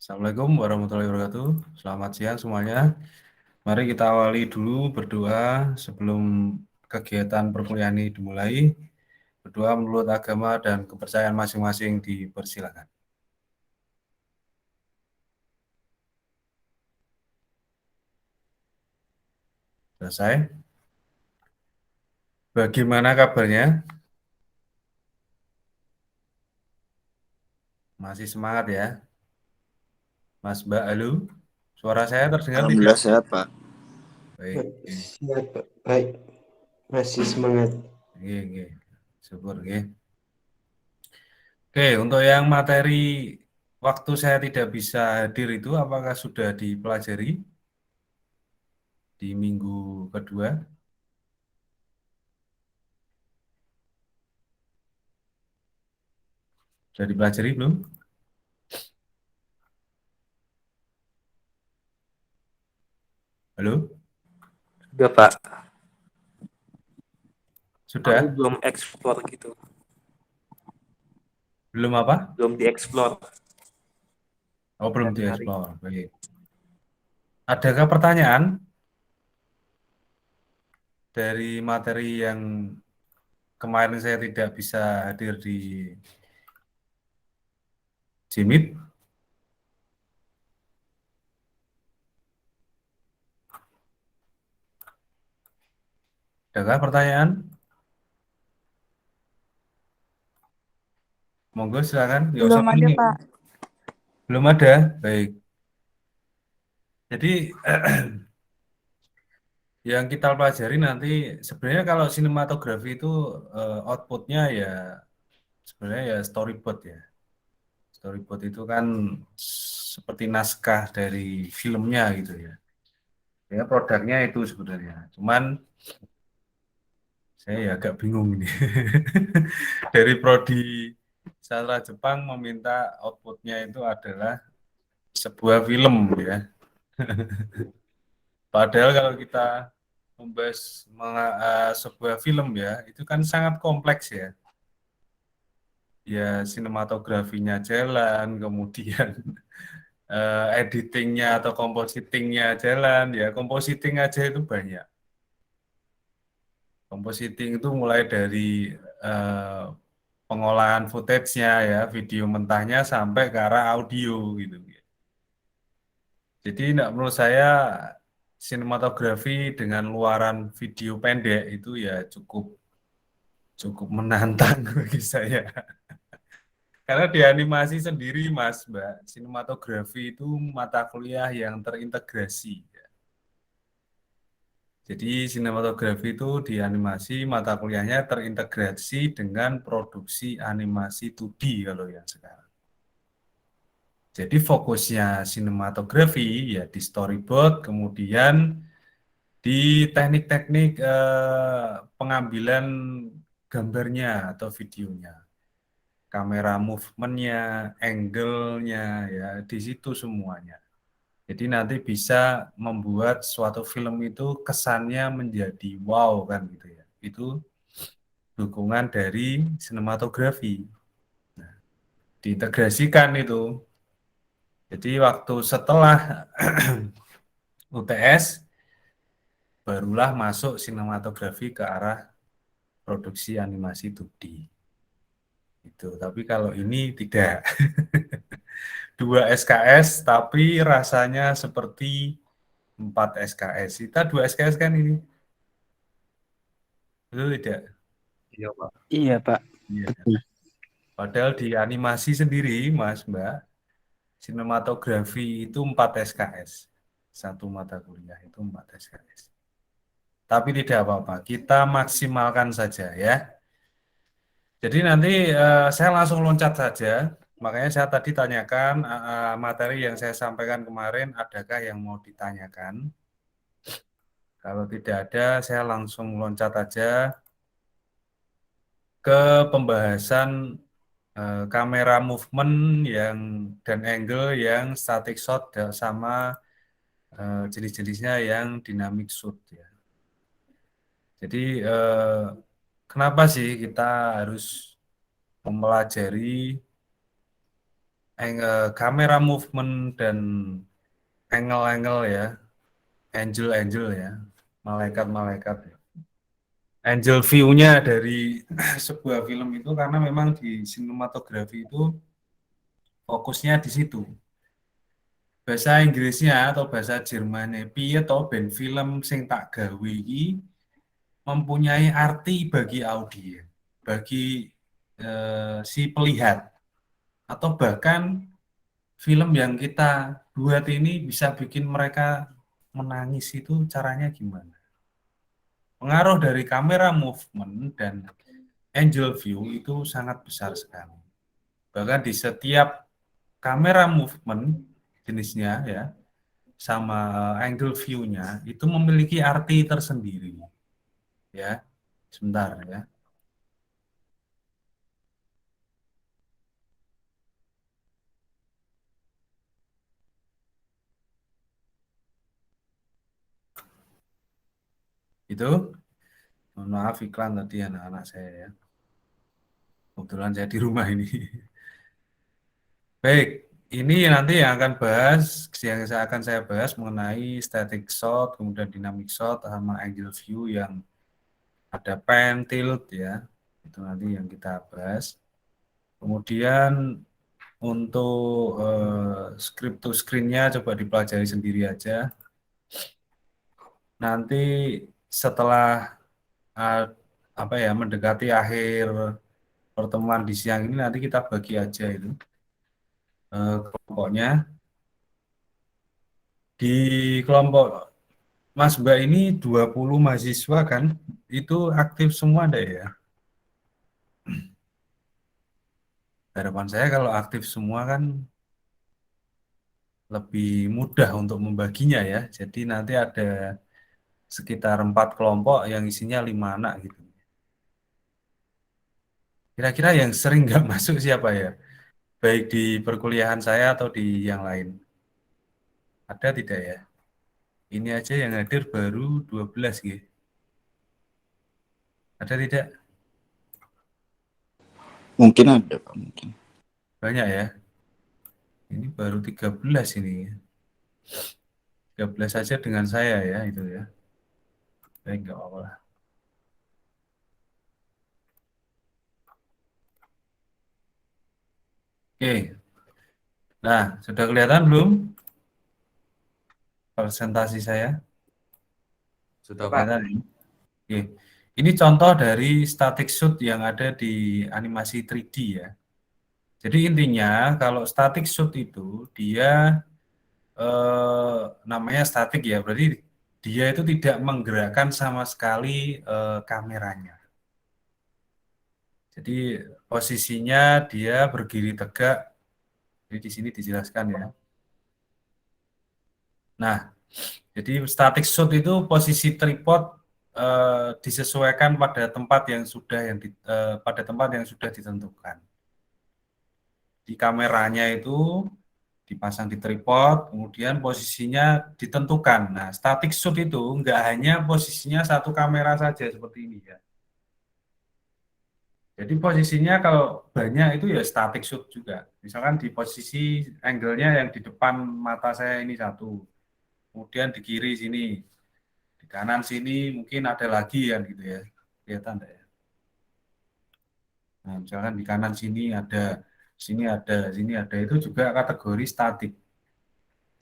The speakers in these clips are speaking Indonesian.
Assalamualaikum warahmatullahi wabarakatuh. Selamat siang semuanya. Mari kita awali dulu berdoa sebelum kegiatan perkuliahan ini dimulai. Berdoa menurut agama dan kepercayaan masing-masing dipersilakan. Selesai. Bagaimana kabarnya? Masih semangat ya? Mas Mbak, halo? Suara saya terdengar tidak? Alhamdulillah sehat, Pak. Baik. Siap, Pak. Baik, masih semangat. Oke. Syukur, oke. Oke, untuk yang materi waktu saya tidak bisa hadir itu apakah sudah dipelajari di minggu kedua? Sudah dipelajari belum? Halo? Enggak, Pak. Sudah? Aku belum explore gitu. Belum apa? Belum dieksplor. Oh, belum Hari-hari. dieksplor. Baik. Adakah pertanyaan dari materi yang kemarin saya tidak bisa hadir di Jimit? Adakah pertanyaan? Monggo silakan. Nggak usah Belum ada, panik. Pak. Belum ada. Baik. Jadi yang kita pelajari nanti sebenarnya kalau sinematografi itu outputnya ya sebenarnya ya storyboard ya. Storyboard itu kan seperti naskah dari filmnya gitu ya. Ya produknya itu sebenarnya. Cuman saya ya agak bingung ini. Dari prodi sastra Jepang meminta outputnya itu adalah sebuah film ya. Padahal kalau kita membahas sebuah film ya, itu kan sangat kompleks ya. Ya sinematografinya jalan, kemudian editingnya atau compositingnya jalan, ya compositing aja itu banyak. Compositing itu mulai dari eh, pengolahan footage-nya ya, video mentahnya sampai ke arah audio gitu. Jadi menurut saya sinematografi dengan luaran video pendek itu ya cukup cukup menantang bagi saya. Karena di animasi sendiri Mas, Mbak, sinematografi itu mata kuliah yang terintegrasi. Jadi sinematografi itu di animasi mata kuliahnya terintegrasi dengan produksi animasi 2D kalau yang sekarang. Jadi fokusnya sinematografi ya di storyboard, kemudian di teknik-teknik pengambilan gambarnya atau videonya, kamera movementnya, angle-nya ya di situ semuanya. Jadi nanti bisa membuat suatu film itu kesannya menjadi wow kan gitu ya. Itu dukungan dari sinematografi. Nah, diintegrasikan itu. Jadi waktu setelah UTS barulah masuk sinematografi ke arah produksi animasi 2D. Itu. Tapi kalau ini tidak. 2 SKS tapi rasanya seperti 4 SKS. Kita 2 SKS kan ini. Betul tidak? Iya, Pak. Iya, Pak. Iya. Betul. Padahal di animasi sendiri, Mas, Mbak, sinematografi itu 4 SKS. Satu mata kuliah itu 4 SKS. Tapi tidak apa-apa, kita maksimalkan saja ya. Jadi nanti saya langsung loncat saja. Makanya saya tadi tanyakan materi yang saya sampaikan kemarin, adakah yang mau ditanyakan? Kalau tidak ada, saya langsung loncat aja ke pembahasan kamera movement yang dan angle yang static shot sama jenis-jenisnya yang dynamic shoot ya. Jadi kenapa sih kita harus mempelajari kamera movement dan angle-angle ya, angel-angel ya, malaikat-malaikat ya. Angel view-nya dari sebuah film itu karena memang di sinematografi itu fokusnya di situ. Bahasa Inggrisnya atau bahasa Jermannya piye to ben film sing tak gawe iki mempunyai arti bagi audiens, bagi si pelihat, atau bahkan film yang kita buat ini bisa bikin mereka menangis, itu caranya gimana? Pengaruh dari kamera movement dan angel view itu sangat besar sekali. Bahkan di setiap kamera movement jenisnya ya, sama angle view-nya itu memiliki arti tersendiri. Ya, sebentar ya. Itu, mohon maaf iklan tadi anak-anak saya ya. Kebetulan saya di rumah ini. Baik, ini nanti yang akan saya bahas mengenai static shot, kemudian dynamic shot, sama angle view yang ada pan, tilt ya. Itu nanti yang kita bahas. Kemudian untuk script to screen-nya coba dipelajari sendiri aja. Nanti setelah mendekati akhir pertemuan di siang ini, nanti kita bagi aja itu kelompoknya. Di kelompok Mas Mbak ini 20 mahasiswa kan, itu aktif semua ada ya. Harapan saya kalau aktif semua kan lebih mudah untuk membaginya ya. Jadi nanti ada sekitar 4 kelompok yang isinya 5 anak gitu. Kira-kira yang sering nggak masuk siapa ya? Baik di perkuliahan saya atau di yang lain. Ada tidak ya? Ini aja yang hadir baru 12 gitu. Ada tidak? Mungkin ada, Pak. Mungkin. Banyak ya. Ini baru 13 ini. 13 saja dengan saya ya itu ya. Baik, nggak apa-apa lah. Oke. Nah, sudah kelihatan belum presentasi saya? Sudah, Pak. Kelihatan ya? Oke. Ini contoh dari static shoot yang ada di animasi 3D ya. Jadi intinya kalau static shoot itu dia namanya statik ya, berarti dia itu tidak menggerakkan sama sekali kameranya. Jadi posisinya dia berdiri tegak. Jadi di sini dijelaskan ya. Nah, jadi static shot itu posisi tripod disesuaikan pada tempat yang sudah ditentukan. Di kameranya itu dipasang di tripod, kemudian posisinya ditentukan. Nah, static shoot itu enggak hanya posisinya satu kamera saja seperti ini ya. Jadi posisinya kalau banyak itu ya static shoot juga. Misalkan di posisi angle-nya yang di depan mata saya ini satu, kemudian di kiri sini, di kanan sini mungkin ada lagi kan gitu ya. Kelihatan enggak ya? Nah, misalkan di kanan sini ada, sini ada, itu juga kategori statik.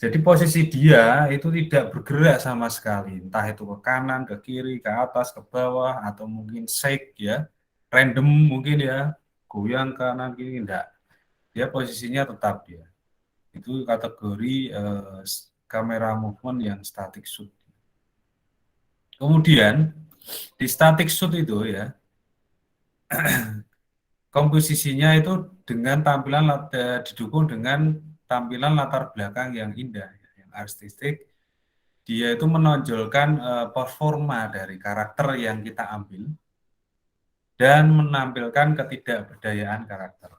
Jadi posisi dia itu tidak bergerak sama sekali, entah itu ke kanan, ke kiri, ke atas, ke bawah, atau mungkin shake ya, random mungkin ya, goyang kanan kiri, enggak. Dia posisinya tetap dia. Itu kategori kamera movement yang static shoot. Kemudian di static shoot itu ya, komposisinya itu dengan tampilan didukung dengan tampilan latar belakang yang indah, yang artistik. Dia itu menonjolkan performa dari karakter yang kita ambil dan menampilkan ketidakberdayaan karakter.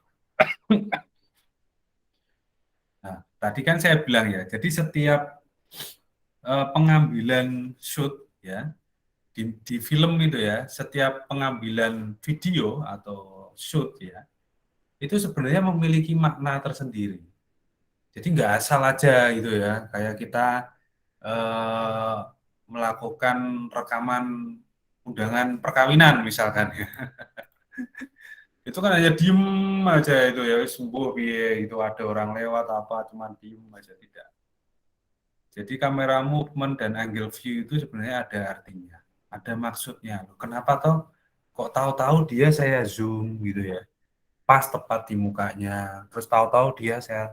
Nah, tadi kan saya bilang ya, jadi setiap pengambilan shoot ya di film itu ya, setiap pengambilan video atau shoot ya, itu sebenarnya memiliki makna tersendiri. Jadi nggak asal aja gitu ya, kayak kita eh, melakukan rekaman undangan perkawinan misalkan ya. Itu kan hanya diem aja itu ya, sembuh piye itu ada orang lewat apa, cuman diem aja tidak. Jadi kamera movement dan angle view itu sebenarnya ada artinya, ada maksudnya. Kenapa toh kok tahu-tahu dia saya zoom gitu ya, pas tepat di mukanya, terus tahu-tahu dia saya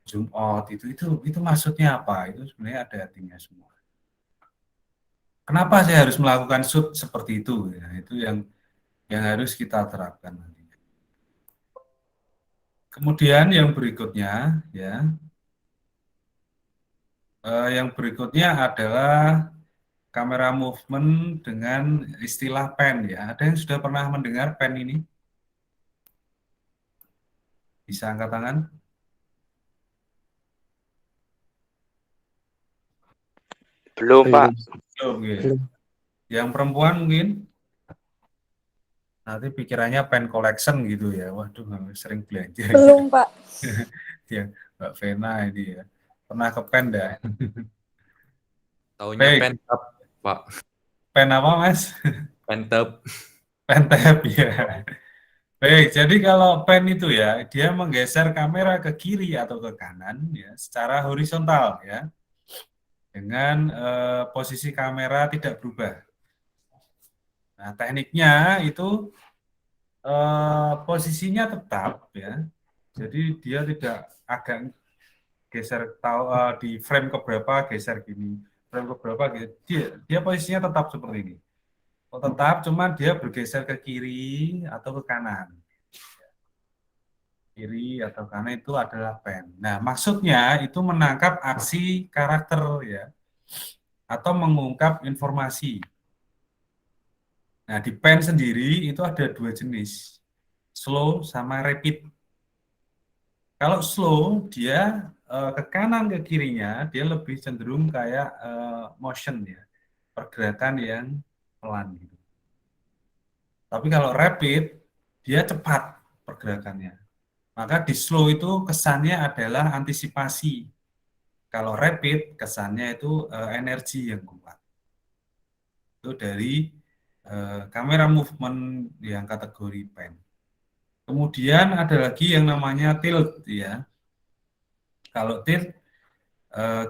zoom out itu maksudnya apa? Itu sebenarnya ada artinya semua. Kenapa saya harus melakukan shoot seperti itu? Ya, itu yang harus kita terapkan nantinya. Kemudian yang berikutnya adalah kamera movement dengan istilah pen ya. Ada yang sudah pernah mendengar pen ini? Bisa angkat tangan? Belum, Pak. Belum, ya. Belum. Yang perempuan mungkin nanti pikirannya pen collection gitu ya. Waduh, sering belanja. Belum, Pak. Ya, Mbak Vena ini ya. Pernah ke pen dah? Taunya Baik, pentap, Pak. pen apa Mas? Pentap. Pen tab ya. Baik, jadi kalau pen itu ya, dia menggeser kamera ke kiri atau ke kanan ya, secara horizontal ya, dengan posisi kamera tidak berubah. Nah, tekniknya itu posisinya tetap ya, jadi dia tidak agak geser tahu di frame keberapa geser gini, frame keberapa gitu. Dia posisinya tetap seperti ini. Oh, tetap, cuman dia bergeser ke kiri atau ke kanan. Kiri atau kanan itu adalah pen. Nah, maksudnya itu menangkap aksi karakter ya, atau mengungkap informasi. Nah, di pen sendiri itu ada dua jenis, slow sama rapid. Kalau slow, dia ke kanan ke kirinya, dia lebih cenderung kayak motion ya, pergerakan yang pelan gitu. Tapi kalau rapid, dia cepat pergerakannya. Maka di slow itu kesannya adalah antisipasi. Kalau rapid kesannya itu energi yang kuat. Itu dari kamera movement yang kategori pen. Kemudian ada lagi yang namanya tilt ya. Kalau tilt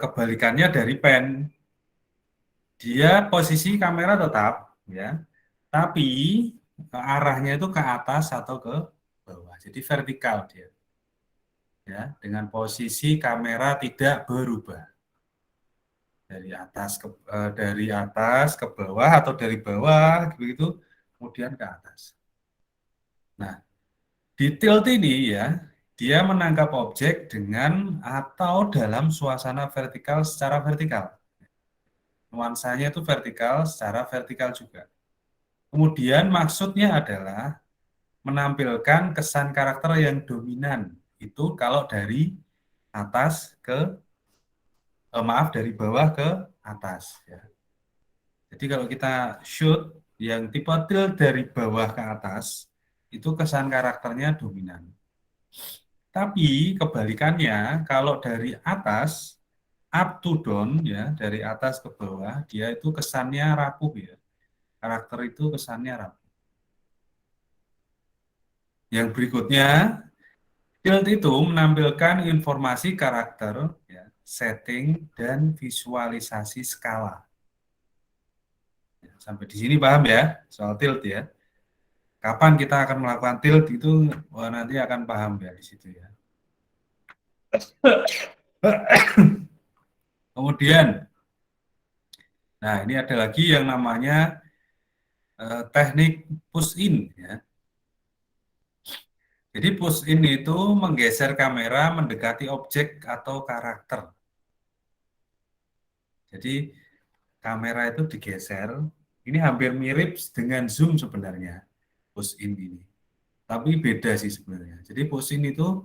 kebalikannya dari pen. Dia posisi kamera tetap ya, tapi arahnya itu ke atas atau ke bawah. Jadi vertikal dia. Ya, dengan posisi kamera tidak berubah. Dari atas ke bawah atau dari bawah begitu kemudian ke atas. Nah, di tilt ini ya, dia menangkap objek dengan atau dalam suasana vertikal secara vertikal. Nuansanya itu vertikal secara vertikal juga. Kemudian maksudnya adalah menampilkan kesan karakter yang dominan. Itu kalau dari atas ke dari bawah ke atas ya. Jadi kalau kita shoot yang tipe tilt dari bawah ke atas, itu kesan karakternya dominan. Tapi kebalikannya, kalau dari atas, up to down, ya, dari atas ke bawah, dia itu kesannya rapuh ya. Karakter itu kesannya rapuh. Yang berikutnya, tilt itu menampilkan informasi karakter, ya, setting, dan visualisasi skala. Sampai di sini paham ya, soal tilt ya. Kapan kita akan melakukan tilt itu nanti akan paham ya di situ ya. Kemudian, nah ini ada lagi yang namanya teknik push in ya. Jadi push in itu menggeser kamera mendekati objek atau karakter. Jadi kamera itu digeser, ini hampir mirip dengan zoom sebenarnya push in ini. Tapi beda sih sebenarnya. Jadi push in itu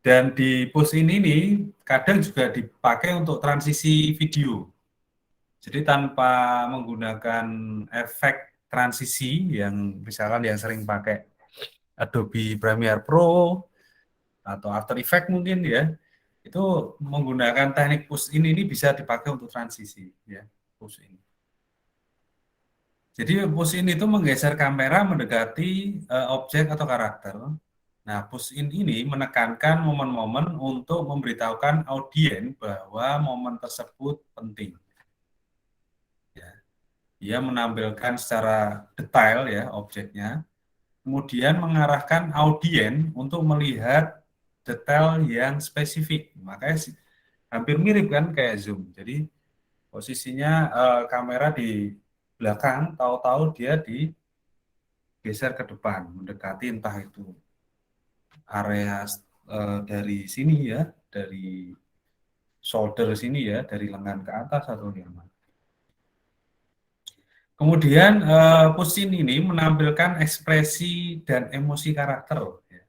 dan di push in ini kadang juga dipakai untuk transisi video. Jadi tanpa menggunakan efek transisi yang misalkan yang sering pakai Adobe Premiere Pro atau After Effects mungkin ya, itu menggunakan teknik push in ini bisa dipakai untuk transisi, ya, push in. Jadi push in itu menggeser kamera mendekati objek atau karakter. Nah, push in ini menekankan momen-momen untuk memberitahukan audiens bahwa momen tersebut penting. Ya. Dia menampilkan secara detail ya objeknya, kemudian mengarahkan audiens untuk melihat detail yang spesifik. Makanya hampir mirip kan kayak zoom. Jadi posisinya kamera di belakang, tahu-tahu dia digeser ke depan, mendekati entah itu area dari sini ya, dari shoulder sini ya, dari lengan ke atas atau di mana. Kemudian push in ini menampilkan ekspresi dan emosi karakter, ya,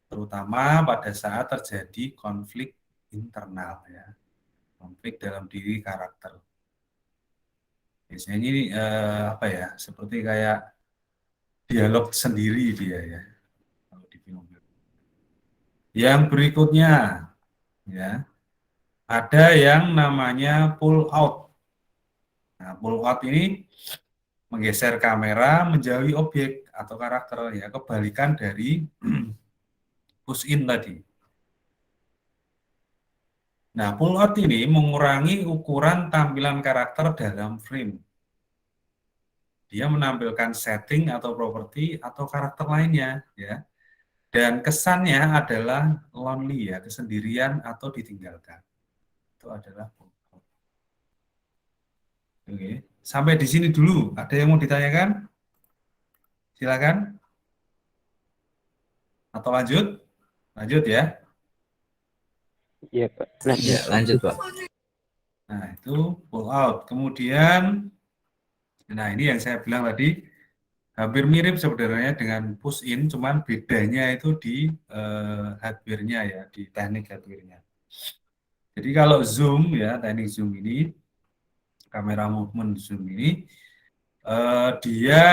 terutama pada saat terjadi konflik internal, ya, konflik dalam diri karakter. Biasanya ini apa ya, seperti kayak dialog sendiri dia ya, kalau di film. Yang berikutnya, ya, ada yang namanya pull out. Nah, pull out ini menggeser kamera menjauhi objek atau karakter, ya, kebalikan dari push in tadi. Nah, pull out ini mengurangi ukuran tampilan karakter dalam frame. Dia menampilkan setting atau properti atau karakter lainnya, ya. Dan kesannya adalah lonely, ya, kesendirian atau ditinggalkan. Itu adalah pull out. Oke, sampai di sini dulu. Ada yang mau ditanyakan? Silakan. Atau lanjut? Lanjut ya. Iya, Pak. Ya, lanjut, Pak. Nah, itu pull out. Kemudian, nah ini yang saya bilang tadi, hampir mirip sebenarnya dengan push in, cuman bedanya itu di hardware-nya ya, di teknik hardware-nya. Jadi kalau zoom ya, teknik zoom ini, kamera movement zoom ini, dia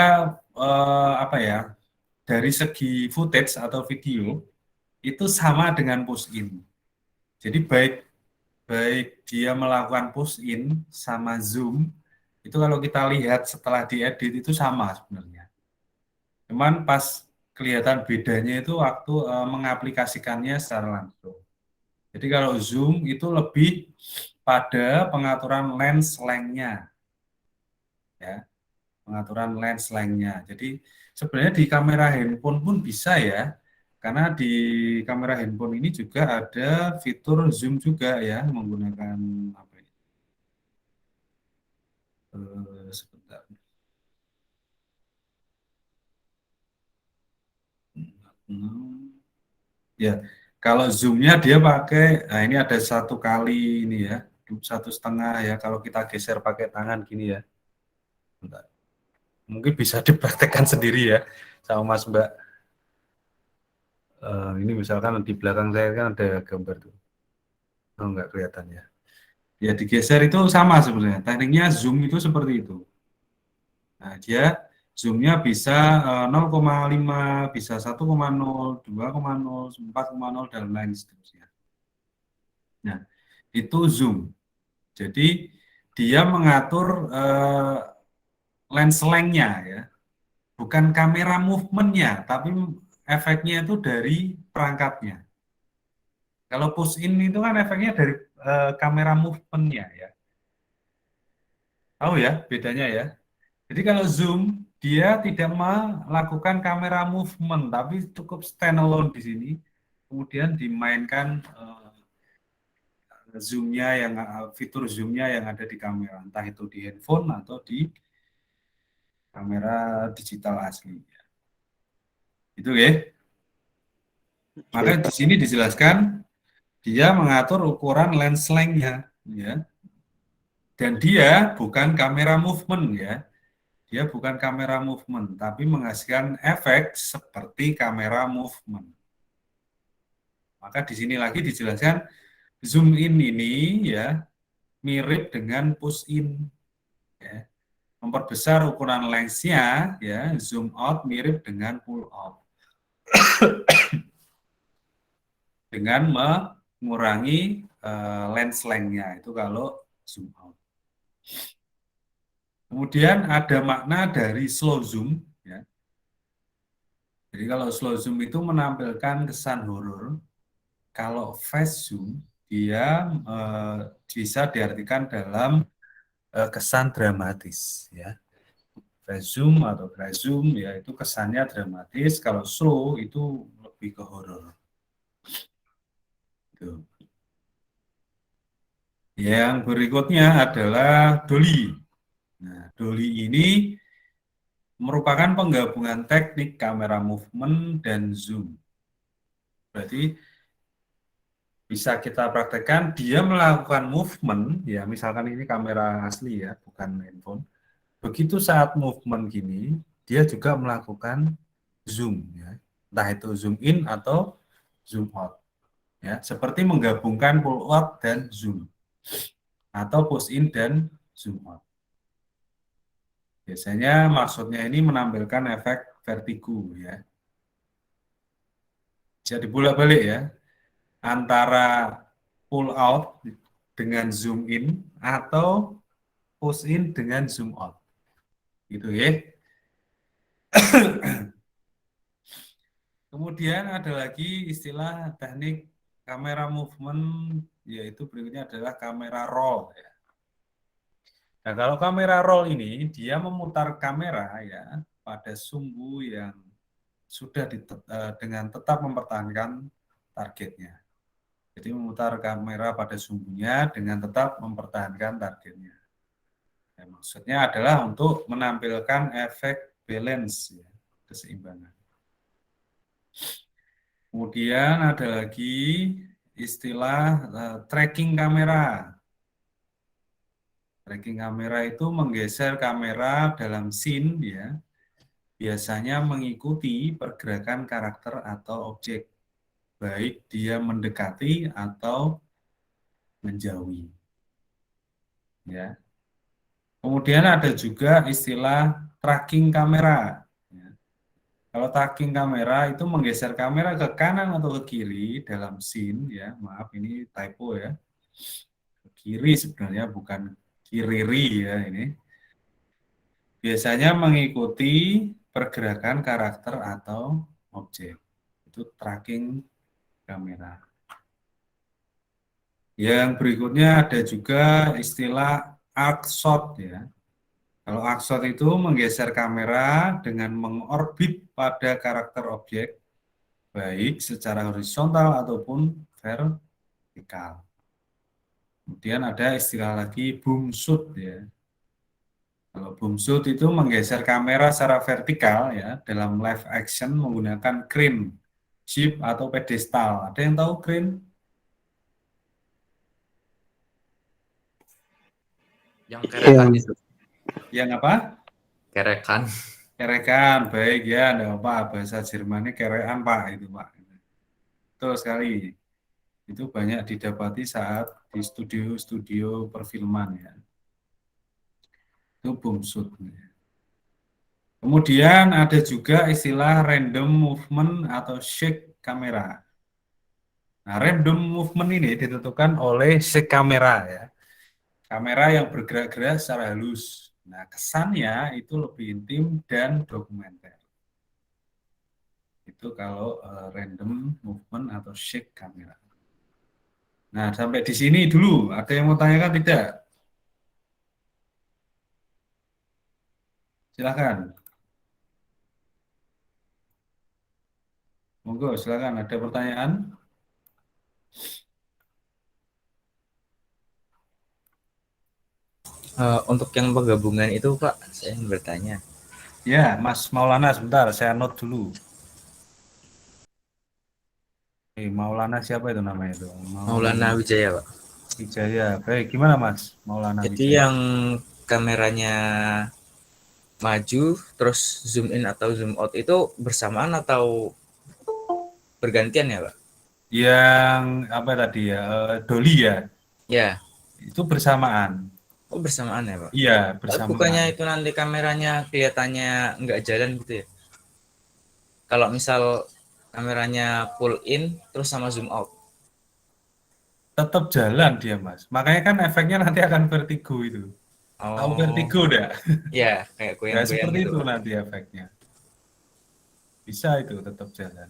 apa ya, dari segi footage atau video, itu sama dengan push in. Jadi baik dia melakukan push in sama zoom, itu kalau kita lihat setelah diedit itu sama sebenarnya. Cuman pas kelihatan bedanya itu waktu mengaplikasikannya secara langsung. Jadi kalau zoom itu lebih pada pengaturan lens length-nya, ya, pengaturan lens length-nya. Jadi sebenarnya di kamera handphone pun bisa ya, karena di kamera handphone ini juga ada fitur zoom juga ya, menggunakan apa ya? Sebentar. Ya, kalau zoomnya dia pakai, nah ini ada 1 kali ini ya, 1,5 ya. Kalau kita geser pakai tangan gini ya, bentar. Mungkin bisa dipraktekkan sendiri ya, sama Mas Mbak. Ini misalkan di belakang saya kan ada gambar tuh, oh nggak kelihatan ya. Ya digeser itu sama sebenarnya. Tekniknya zoom itu seperti itu. Nah dia zoomnya bisa 0,5, bisa 1,0, 2,0, 4,0 dan lain seterusnya. Nah itu zoom. Jadi dia mengatur lens length-nya ya, bukan kamera movement-nya, tapi efeknya itu dari perangkatnya. Kalau push in itu kan efeknya dari kamera movement-nya ya. Tahu ya bedanya ya. Jadi kalau zoom dia tidak melakukan kamera movement, tapi cukup standalone di sini. Kemudian dimainkan zoom-nya yang fitur zoom-nya yang ada di kamera, entah itu di handphone atau di kamera digital asli. Itu ya. Maka di sini dijelaskan dia mengatur ukuran lens length-nya, ya. Dan dia bukan kamera movement ya. Dia bukan kamera movement, tapi menghasilkan efek seperti kamera movement. Maka di sini lagi dijelaskan zoom in ini ya mirip dengan push in. Ya. Memperbesar ukuran lensnya, ya, zoom out mirip dengan pull out. Dengan mengurangi lens length-nya itu kalau zoom out. Kemudian ada makna dari slow zoom, ya. Jadi kalau slow zoom itu menampilkan kesan horor. Kalau fast zoom dia bisa diartikan dalam kesan dramatis, ya. Fast zoom atau dry zoom ya itu kesannya dramatis. Kalau slow itu lebih ke horor. Gitu. Yang berikutnya adalah dolly. Nah, dolly ini merupakan penggabungan teknik kamera movement dan zoom. Berarti bisa kita praktekkan dia melakukan movement, ya misalkan ini kamera asli ya, bukan handphone. Begitu saat movement gini, dia juga melakukan zoom, ya. Entah itu zoom in atau zoom out. Ya, seperti menggabungkan pull out dan zoom atau push in dan zoom out. Biasanya maksudnya ini menampilkan efek vertigo, ya. Bisa dibolak-balik ya, antara pull out dengan zoom in atau push in dengan zoom out. Gitu ya. Kemudian ada lagi istilah teknik kamera movement, yaitu berikutnya adalah kamera roll, ya. Nah, kalau kamera roll ini dia memutar kamera ya pada sumbu yang sudah dengan tetap mempertahankan targetnya. Jadi memutar kamera pada sumbunya dengan tetap mempertahankan targetnya. Ya, maksudnya adalah untuk menampilkan efek balance, ya, keseimbangan. Kemudian ada lagi istilah tracking kamera. Tracking kamera itu menggeser kamera dalam scene, ya, biasanya mengikuti pergerakan karakter atau objek, baik dia mendekati atau menjauhi. Ya. Kemudian ada juga istilah tracking kamera. Ya. Kalau tracking kamera itu menggeser kamera ke kanan atau ke kiri dalam scene, ya. Maaf ini typo ya. Ke kiri sebenarnya bukan kiriri ya ini. Biasanya mengikuti pergerakan karakter atau objek. Itu tracking kamera. Yang berikutnya ada juga istilah arc shot, ya. Kalau arc shot itu menggeser kamera dengan mengorbit pada karakter objek, baik secara horizontal ataupun vertikal. Kemudian ada istilah lagi boom shoot, ya. Kalau boom shoot itu menggeser kamera secara vertikal ya dalam live action menggunakan crane, jeep atau pedestal. Ada yang tahu crane? Yang kerekan Yang itu. Yang apa? Kerekan. Kerekan, baik ya, enggak apa, bahasa Jermannya kerekan Pak itu Pak. Betul sekali. Itu banyak didapati saat di studio-studio perfilman ya. Itu boom shoot. Kemudian ada juga istilah random movement atau shake kamera. Nah, random movement ini ditentukan oleh shake kamera ya. Kamera yang bergerak-gerak secara halus. Nah, kesannya itu lebih intim dan dokumenter. Itu kalau random movement atau shake kamera. Nah, sampai di sini dulu. Ada yang mau tanyakan tidak? Silakan. Monggo, silakan. Ada pertanyaan? Untuk yang penggabungan itu Pak, saya ingin bertanya. Ya, Mas Maulana, sebentar. Saya note dulu. Maulana siapa itu namanya itu? Maulana Wijaya Pak. Wijaya. Baik, gimana Mas Maulana Jadi Wijaya? yang kameranya maju terus zoom in atau zoom out itu bersamaan atau bergantian ya Pak? Yang apa tadi ya? Dolly ya. Ya, Itu bersamaan. oh bersamaan ya Pak? Iya, Tapi bukannya bersamaan. itu nanti kameranya kelihatannya nggak jalan gitu ya? Kalau misal kameranya pull in terus sama zoom out. tetap jalan dia Mas. Makanya kan efeknya nanti akan vertigo itu. Tahu Oh, vertigo enggak? ya kayak Ya goyang-goyang seperti gitu, itu Pak. nanti efeknya. Bisa itu tetap jalan.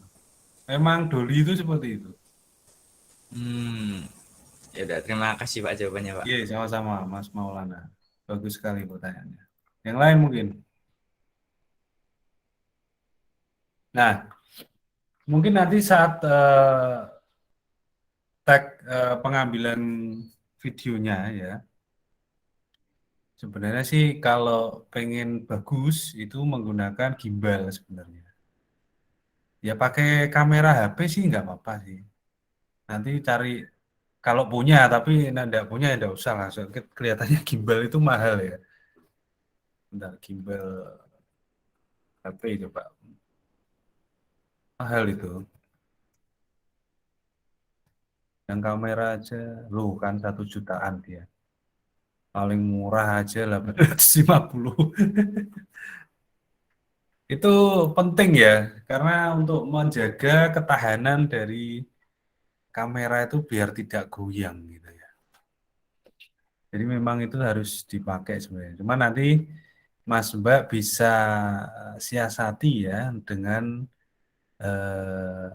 Memang doli itu seperti itu. Hmm, ya udah terima kasih Pak jawabannya, Pak. Iya, sama-sama Mas Maulana. Bagus sekali pertanyaannya. Yang lain mungkin. Nah, mungkin nanti saat tag pengambilan videonya ya, sebenarnya sih kalau pengen bagus itu menggunakan gimbal sebenarnya. Ya pakai kamera HP sih nggak apa-apa sih. Nanti cari kalau punya, tapi nggak punya ya nggak usah lah. Kelihatannya gimbal itu mahal ya. Bentar, gimbal HP coba. Mahal itu. Yang kamera aja, loh kan 1 jutaan dia. Paling murah aja 850. Itu penting ya, karena untuk menjaga ketahanan dari kamera itu biar tidak goyang gitu ya. Jadi memang itu harus dipakai sebenarnya. Cuma nanti Mas Mbak bisa siasati ya dengan eh,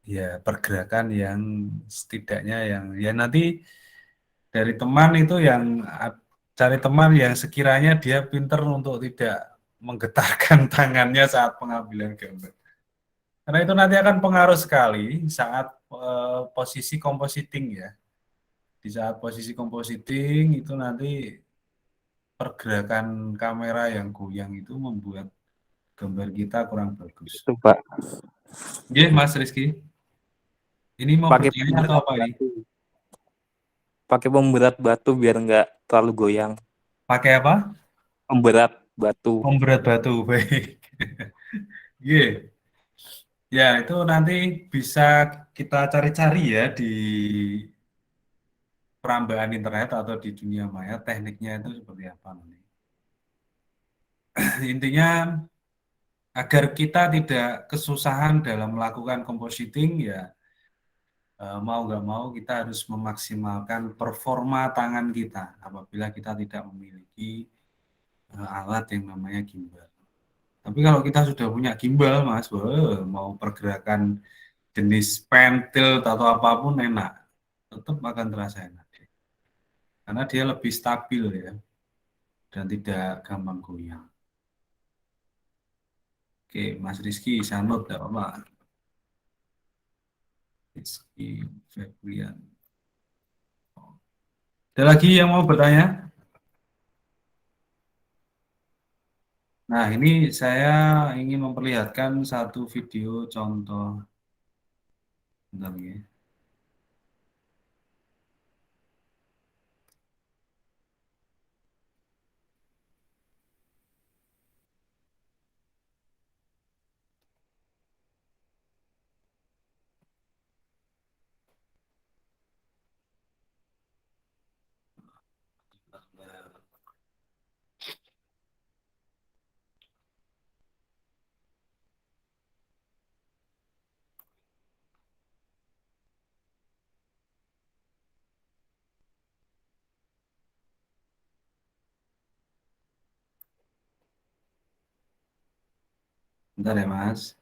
ya pergerakan yang setidaknya yang ya nanti dari teman itu yang cari teman yang sekiranya dia pinter untuk tidak menggetarkan tangannya saat pengambilan gambar. Karena itu nanti akan pengaruh sekali saat posisi compositing ya. Di saat posisi compositing itu nanti pergerakan kamera yang goyang itu membuat gambar kita kurang bagus. Itu Pak, Iya, Mas Rizky. Ini mau pakai bertanya atau pemberat apa ini? batu. Pakai pemberat batu biar nggak terlalu goyang. Pakai apa? Pemberat batu. Pemberat batu. Baik. Iya. Ya, itu nanti bisa kita cari-cari ya di perambaan internet atau di dunia maya tekniknya itu seperti apa nanti. Intinya agar kita tidak kesusahan dalam melakukan compositing ya mau nggak mau kita harus memaksimalkan performa tangan kita apabila kita tidak memiliki alat yang namanya gimbal. Tapi kalau kita sudah punya gimbal, Mas, mau pergerakan jenis pentil atau apapun enak, tetap akan terasa enak. Karena dia lebih stabil ya, dan tidak gampang goyang. Oke, Mas Rizky, sanut tidak apa-apa. Rizky Febrian. Ada lagi yang mau bertanya? Nah, ini saya ingin memperlihatkan satu video contoh. Bentar ya. Bentar ya, Mas.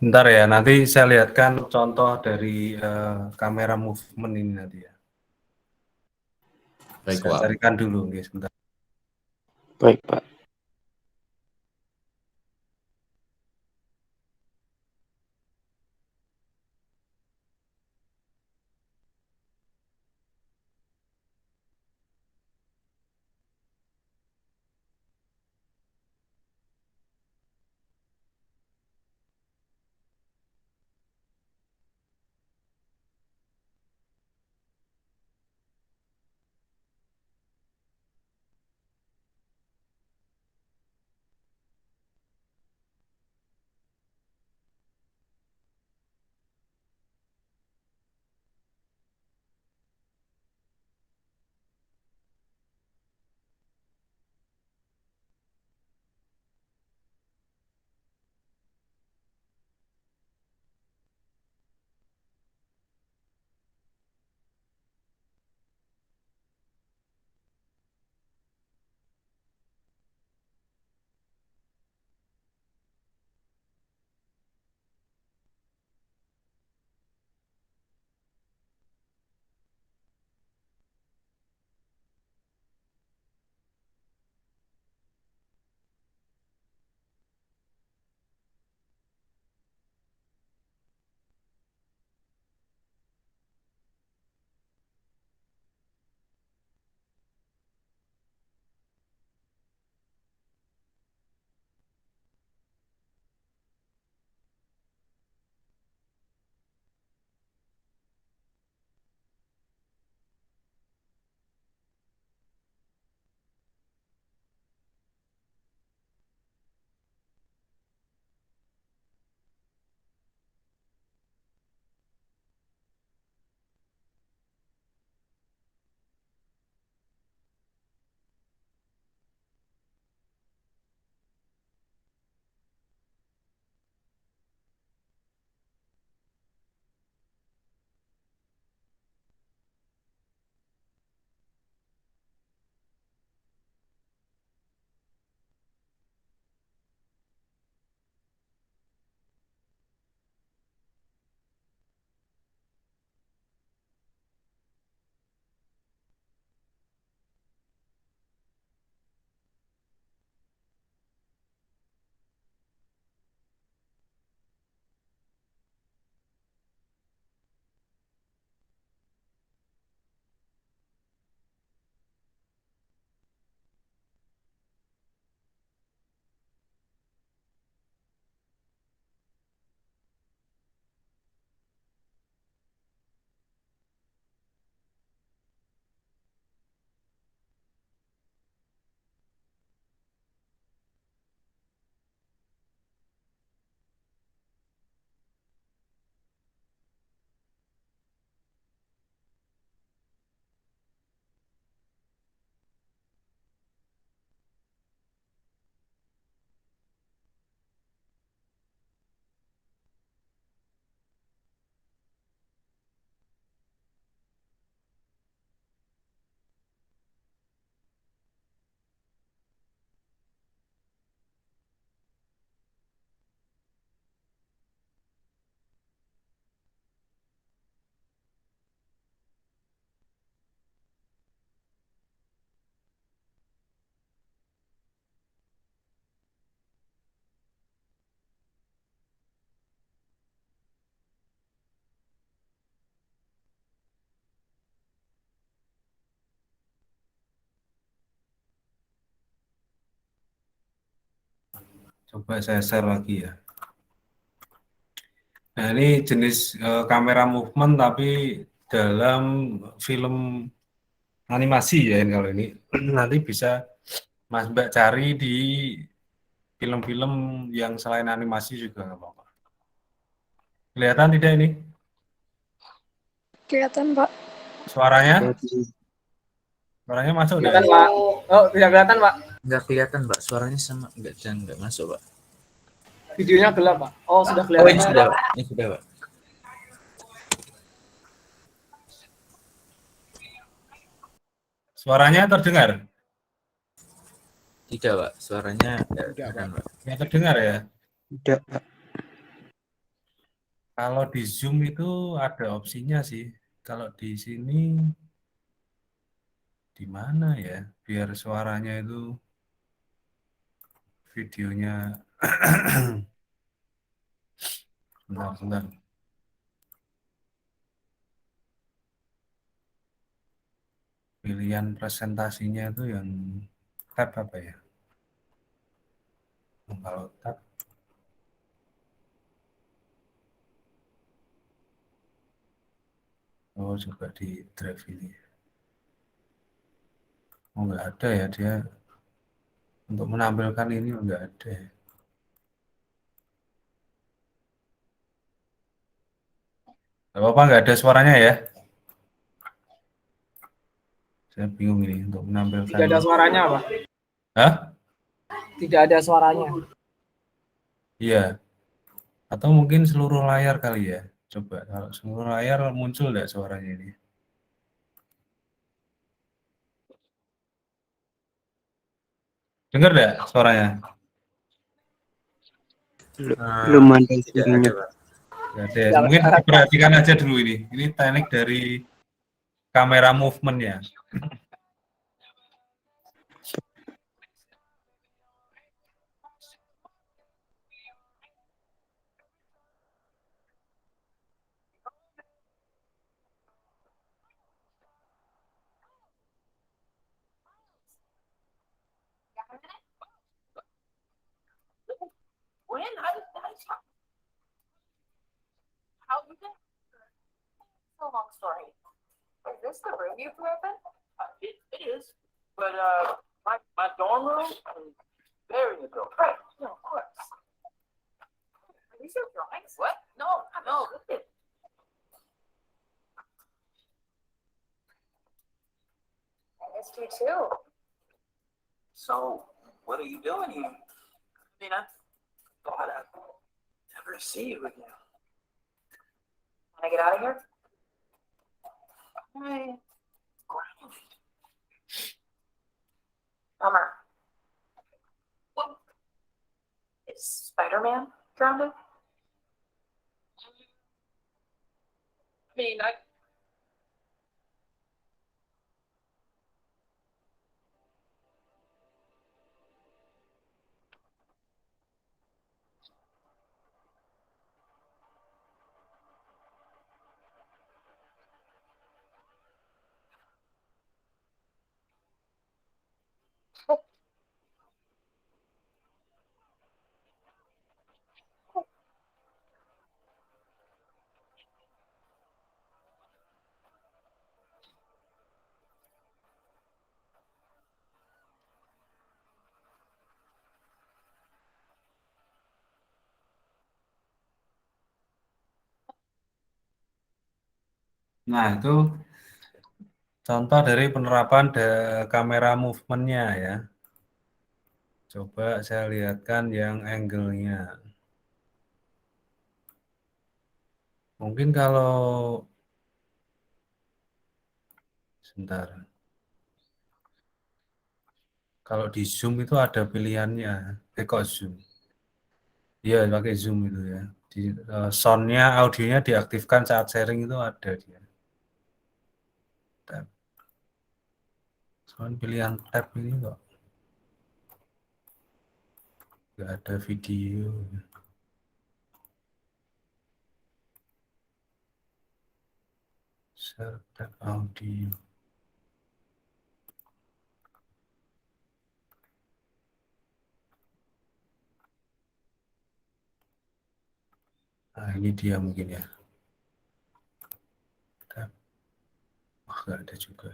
Bentar ya, nanti saya lihatkan contoh dari kamera movement ini nanti ya. Baik, Saya Pak. carikan dulu, guys, sebentar. Baik, Pak. Coba saya share lagi ya. Nah, ini jenis kamera movement tapi dalam film animasi ya ini kalau ini. Nanti bisa Mas Mbak cari di film-film yang selain animasi juga nggak apa-apa. Kelihatan tidak ini? Kelihatan, Pak. Suaranya? Suaranya masuk Kelihatan, tidak? Pak. Oh, tidak kelihatan, Pak. Nggak kelihatan, Pak. Suaranya sama nggak masuk, Pak. Videonya gelap, Pak. Oh, sudah Oh, kelihatan. ini sudah, Pak. Ini sudah, Pak. Suaranya terdengar? Tidak, Pak. Suaranya nggak Tidak, kelihatan, Pak. Nggak terdengar ya? Tidak, Pak. Kalau di Zoom itu ada opsinya sih. Kalau di sini di mana ya? Biar suaranya itu videonya bentar, bentar. Pilihan presentasinya itu yang tab apa ya? Kalau tab, oh coba di drive ini. Oh nggak ada ya dia untuk menampilkan ini nggak ada. Nggak apa-apa nggak ada suaranya ya. Saya bingung ini untuk menampilkan. Tidak ada suaranya, Pak. Hah? Tidak ada suaranya. Iya. Atau mungkin seluruh layar kali ya. Coba kalau seluruh layar muncul nggak suaranya ini? Dengar nggak suaranya? Belum ada Tidak ada, suaranya. Pak. Nggak ada. Mungkin diperhatikan aja dulu ini. Ini teknik dari kamera movement-nya. When? How you been? So long story. Is this the room you grew up in? It is. But my dorm room is very adult. Right. No, of course. Are these your drawings? What? No, no. Look at. I missed you too. So, what are you doing here? I mean, I thought I'd never see you again. Can I get out of here? Hey. Bummer. What? Is Spider-Man grounded? I mean, Nah, itu contoh dari penerapan kamera movement-nya ya. Coba saya lihatkan yang angle-nya. Mungkin kalau sebentar. Kalau di Zoom itu ada pilihannya. Kok Zoom? Iya, pakai Zoom itu ya. Di sound-nya, audionya diaktifkan saat sharing itu ada dia. Tab. Soal pilihan tab ini kok nggak ada video. Share tab audio. Nah, ini dia mungkin ya. Tab. Oh, nggak ada juga.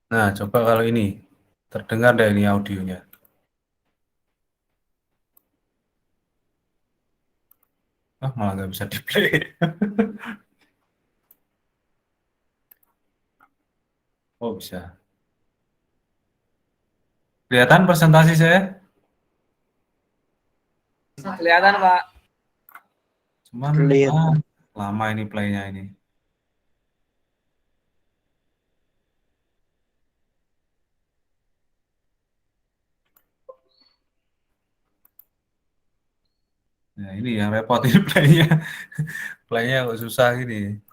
Nah, coba kalau ini. Terdengar deh ini audionya. Ah, malah nggak bisa di-play. Oh, bisa. Kelihatan presentasi saya? Kelihatan Pak. Cuman Kelihatan. lama ini playnya ini. Nah ini yang repot ini playnya. Playnya kok susah gini.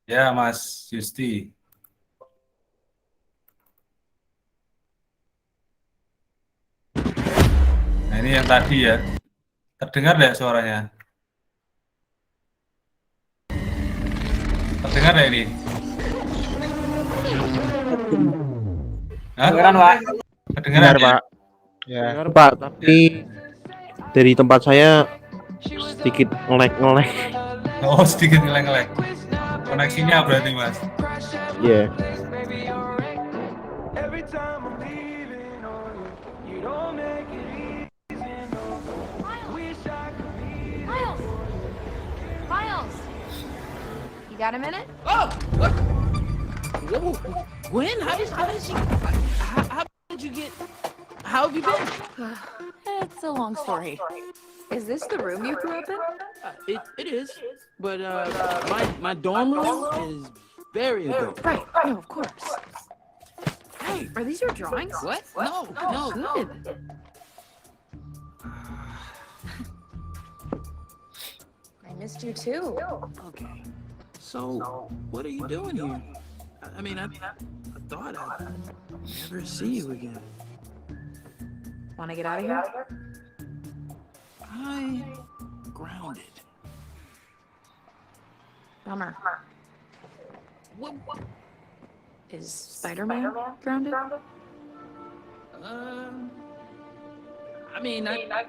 Ya Mas Justi. Nah ini yang tadi ya. Terdengar nggak suaranya? Terdengar nggak ini? Hah? Kedengeran Pak. Kedengaran ya? Pak. Ya. Benar Pak, tapi dari tempat saya sedikit ngelek-ngelek. Oh sedikit ngeleng-ngeleng. Koneksinya berarti Mas. Iya. Miles, you got a minute? Oh, what? Whoa, when? How did you get? How have you been? It's a long story. Is this the room you grew up in? It is, but my dorm room is very adult. Right. No, of course. Hey, are these your drawings? What? No. Good. I missed you too. Okay. So, what are you doing here? I mean, I thought I'd never see you again. Want to get out of here? I'm grounded. Bummer. What? Is Spider-Man grounded? I mean, I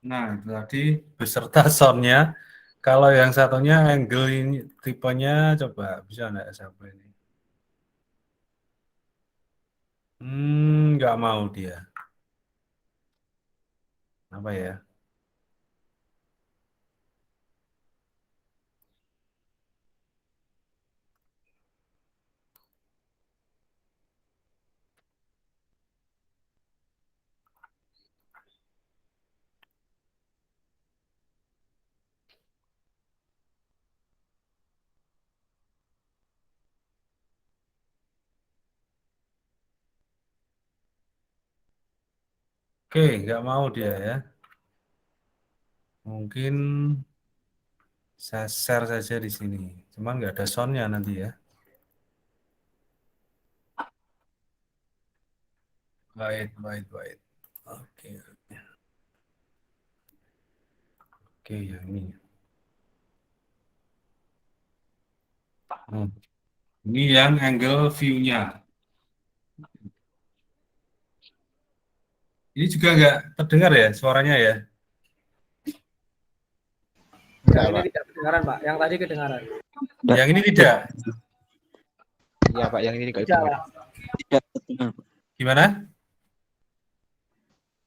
Nah, itu tadi beserta soundnya. Kalau yang satunya angle ini tipenya coba bisa nggak siapa ini? Nggak mau dia. Apa ya? Oke, nggak mau dia ya. Mungkin saya share saja di sini. Cuman nggak ada soundnya nanti ya. Baik. Oke. Oke, yang ini. Ini yang angle view-nya. Ini juga nggak terdengar ya suaranya ya? Yang ini tidak kedengaran Pak. Yang tadi kedengaran. Yang ini tidak. Iya Pak, yang ini nggak Tidak kedengaran. Pak. Tidak terdengar. Gimana?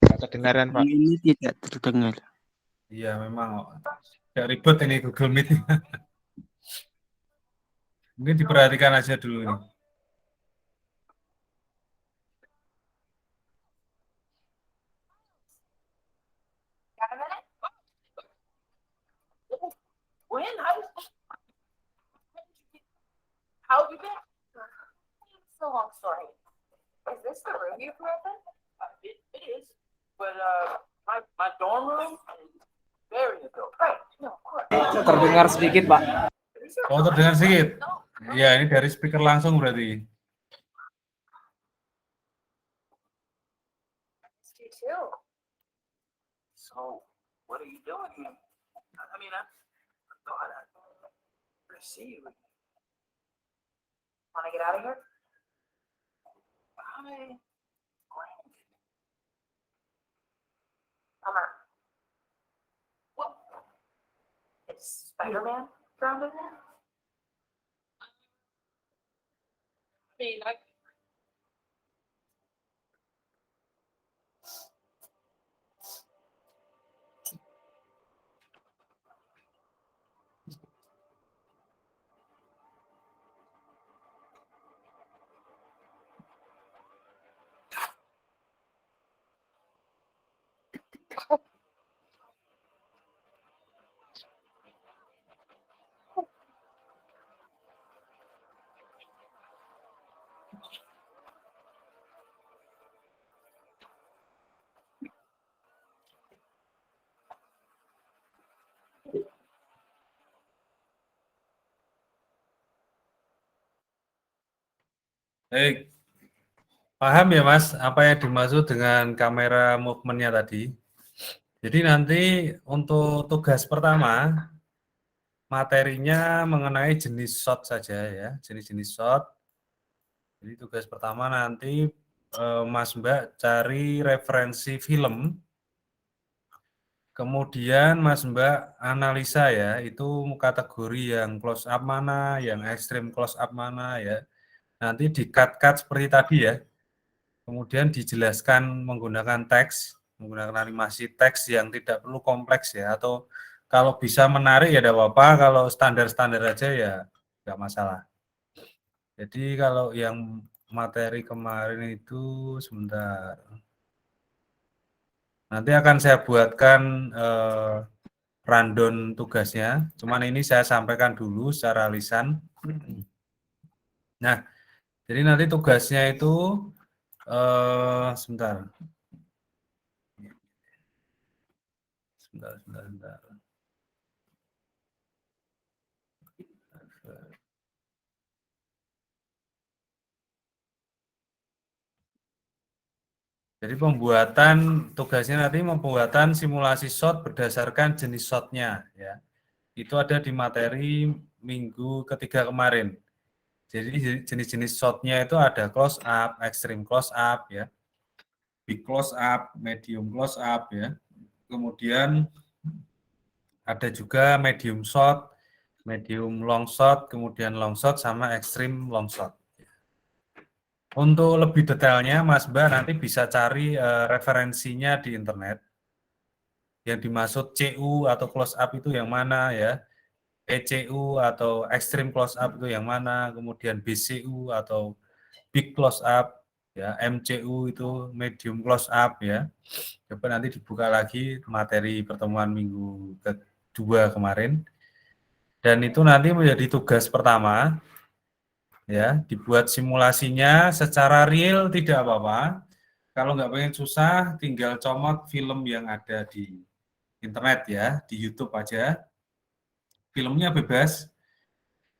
Nggak kedengaran Pak. Yang ini tidak terdengar. Iya, memang agak ribet ini Google Meet. Mungkin diperhatikan aja dulu ini. Got a minute? when? How have you been? It's a long story. Is this the room you grew up in? It is, but my dorm room is very adult. Right. No, of course. Terdengar sedikit, Pak. Oh, terdengar sedikit. Ya, ini dari speaker langsung berarti. You too. So, what are you doing here? I mean, I thought I'd see you. Want to get out of here? Summer. What? Is Spider-Man grounded? I mean, Baik. Paham ya Mas, apa yang dimaksud dengan kamera movement-nya tadi? Jadi nanti untuk tugas pertama, materinya mengenai jenis shot saja ya, jenis-jenis shot. Jadi tugas pertama nanti Mas Mbak cari referensi film, kemudian Mas Mbak analisa ya, itu kategori yang close up mana, yang extreme close up mana ya. Nanti di-cut-cut seperti tadi ya. Kemudian dijelaskan menggunakan teks, menggunakan animasi teks yang tidak perlu kompleks ya, atau kalau bisa menarik ya tidak apa-apa, kalau standar-standar aja ya nggak masalah. Jadi kalau yang materi kemarin itu sebentar. Nanti akan saya buatkan rundown tugasnya, cuman ini saya sampaikan dulu secara lisan. Nah, jadi nanti tugasnya itu sebentar. Sebentar. Jadi tugasnya nanti pembuatan simulasi shot berdasarkan jenis shotnya ya. Itu ada di materi minggu ketiga kemarin. Jadi jenis-jenis shotnya itu ada close up, extreme close up ya, big close up, medium close up ya. Kemudian ada juga medium shot, medium long shot, kemudian long shot sama extreme long shot. Untuk lebih detailnya, Mas Mbak nanti bisa cari referensinya di internet. Yang dimaksud CU atau close up itu yang mana ya? ECU atau extreme close up itu yang mana? Kemudian BCU atau big close up, ya MCU itu medium close up ya. Coba nanti dibuka lagi materi pertemuan minggu kedua kemarin. Dan itu nanti menjadi tugas pertama. Ya, dibuat simulasinya secara real tidak apa-apa. Kalau nggak pengen susah, tinggal comot film yang ada di internet ya, di YouTube aja. Filmnya bebas.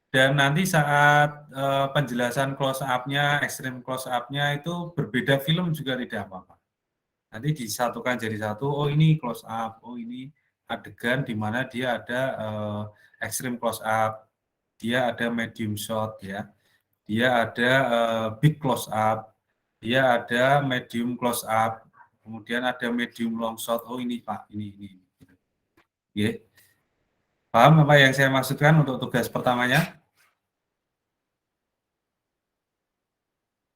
Dan nanti saat penjelasan close up-nya, extreme close up-nya itu berbeda film juga tidak apa-apa. Nanti disatukan jadi satu, oh ini close up, oh ini adegan di mana dia ada extreme close up, dia ada medium shot ya. Dia ada big close up, dia ada medium close up, kemudian ada medium long shot. Oh ini Pak, ini. Ya. Paham apa yang saya maksudkan untuk tugas pertamanya?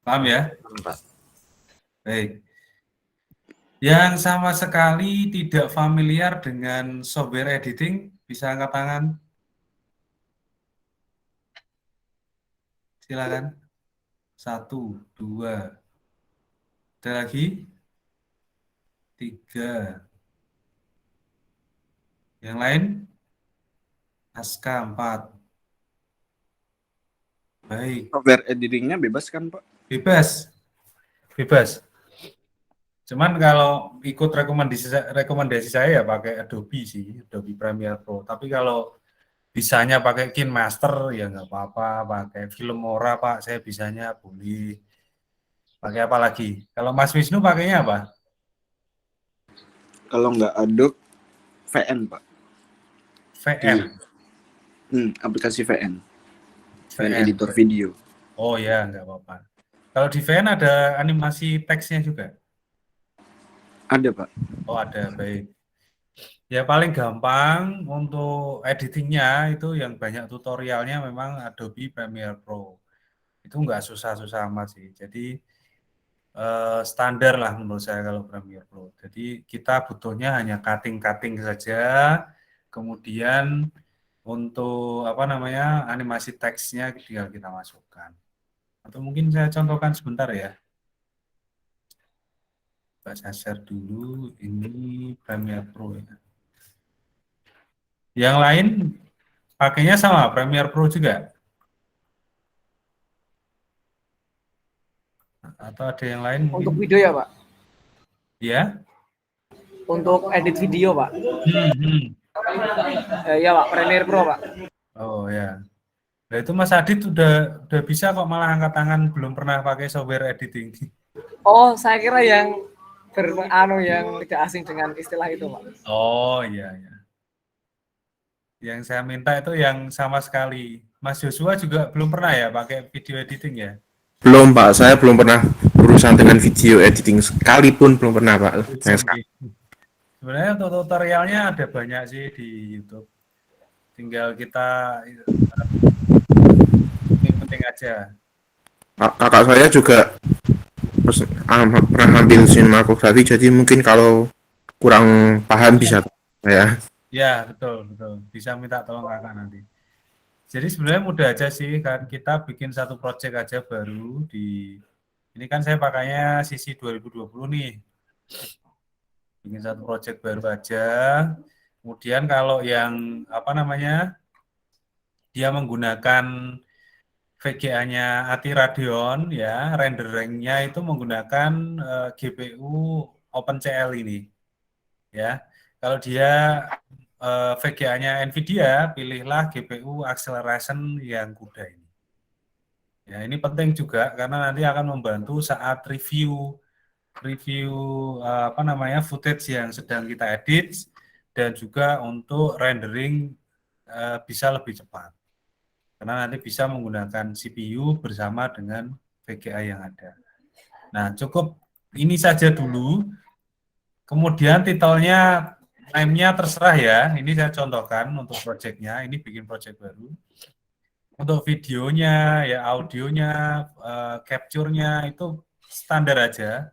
Paham ya? Pak. Baik. Yang sama sekali tidak familiar dengan software editing, bisa angkat tangan. Silakan. 1, 2. Ada lagi? 3. Yang lain? Aska 4. Baik. Software editingnya bebas kan Pak? Bebas. Cuman kalau ikut rekomendasi saya ya pakai Adobe sih, Adobe Premiere Pro. Tapi kalau bisanya pakai KineMaster ya nggak apa-apa, pakai Filmora Pak, saya bisanya boleh. Pakai apa lagi? Kalau Mas Wisnu pakainya apa? Kalau nggak Adobe, VN Pak. VN. Aplikasi VN. VN VN. editor video. Oh ya, nggak apa-apa. Kalau di VN ada animasi teksnya juga? Ada Pak. Oh ada, baik. Ya paling gampang untuk editingnya itu yang banyak tutorialnya memang Adobe Premiere Pro. Itu nggak susah-susah amat sih. Jadi standar lah menurut saya kalau Premiere Pro. Jadi kita butuhnya hanya cutting-cutting saja, kemudian untuk apa namanya animasi teksnya tinggal kita masukkan. Atau mungkin saya contohkan sebentar ya. Saya share dulu ini Premiere Pro ya. Yang lain pakainya sama Premiere Pro juga? Atau ada yang lain mungkin? Untuk video ya, Pak? Ya? Untuk edit video, Pak? Iya, Pak. Premiere Pro, Pak. Oh ya. Nah itu Mas Adit udah bisa kok, malah angkat tangan belum pernah pakai software editing. Oh, saya kira yang yang tidak asing dengan istilah itu, Pak. Oh iya ya. Yang saya minta itu yang sama sekali. Mas Joshua juga belum pernah ya pakai video editing ya? Belum Pak, saya belum pernah berurusan dengan video editing sekalipun, belum pernah Pak. Sebenarnya untuk tutorialnya ada banyak sih di YouTube. Tinggal kita penting aja. Kakak saya juga pernah ambil sinematografi, jadi mungkin kalau kurang paham bisa ya. Ya betul. Bisa minta tolong kakak nanti. Jadi sebenarnya mudah aja sih kan, kita bikin satu project aja baru di ini kan saya pakainya sisi 2020 nih. Bikin satu project baru aja. Kemudian kalau yang apa namanya dia menggunakan VGA-nya ATI Radeon ya, renderingnya itu menggunakan GPU OpenCL ini. Ya. Kalau dia VGA-nya Nvidia, pilihlah GPU Acceleration yang CUDA ini. Ya, ini penting juga karena nanti akan membantu saat review apa namanya footage yang sedang kita edit dan juga untuk rendering bisa lebih cepat. Karena nanti bisa menggunakan CPU bersama dengan VGA yang ada. Nah, cukup ini saja dulu. Kemudian titelnya, name-nya terserah ya. Ini saya contohkan untuk project-nya. Ini bikin project baru. Untuk videonya, ya audionya, capture-nya itu standar aja.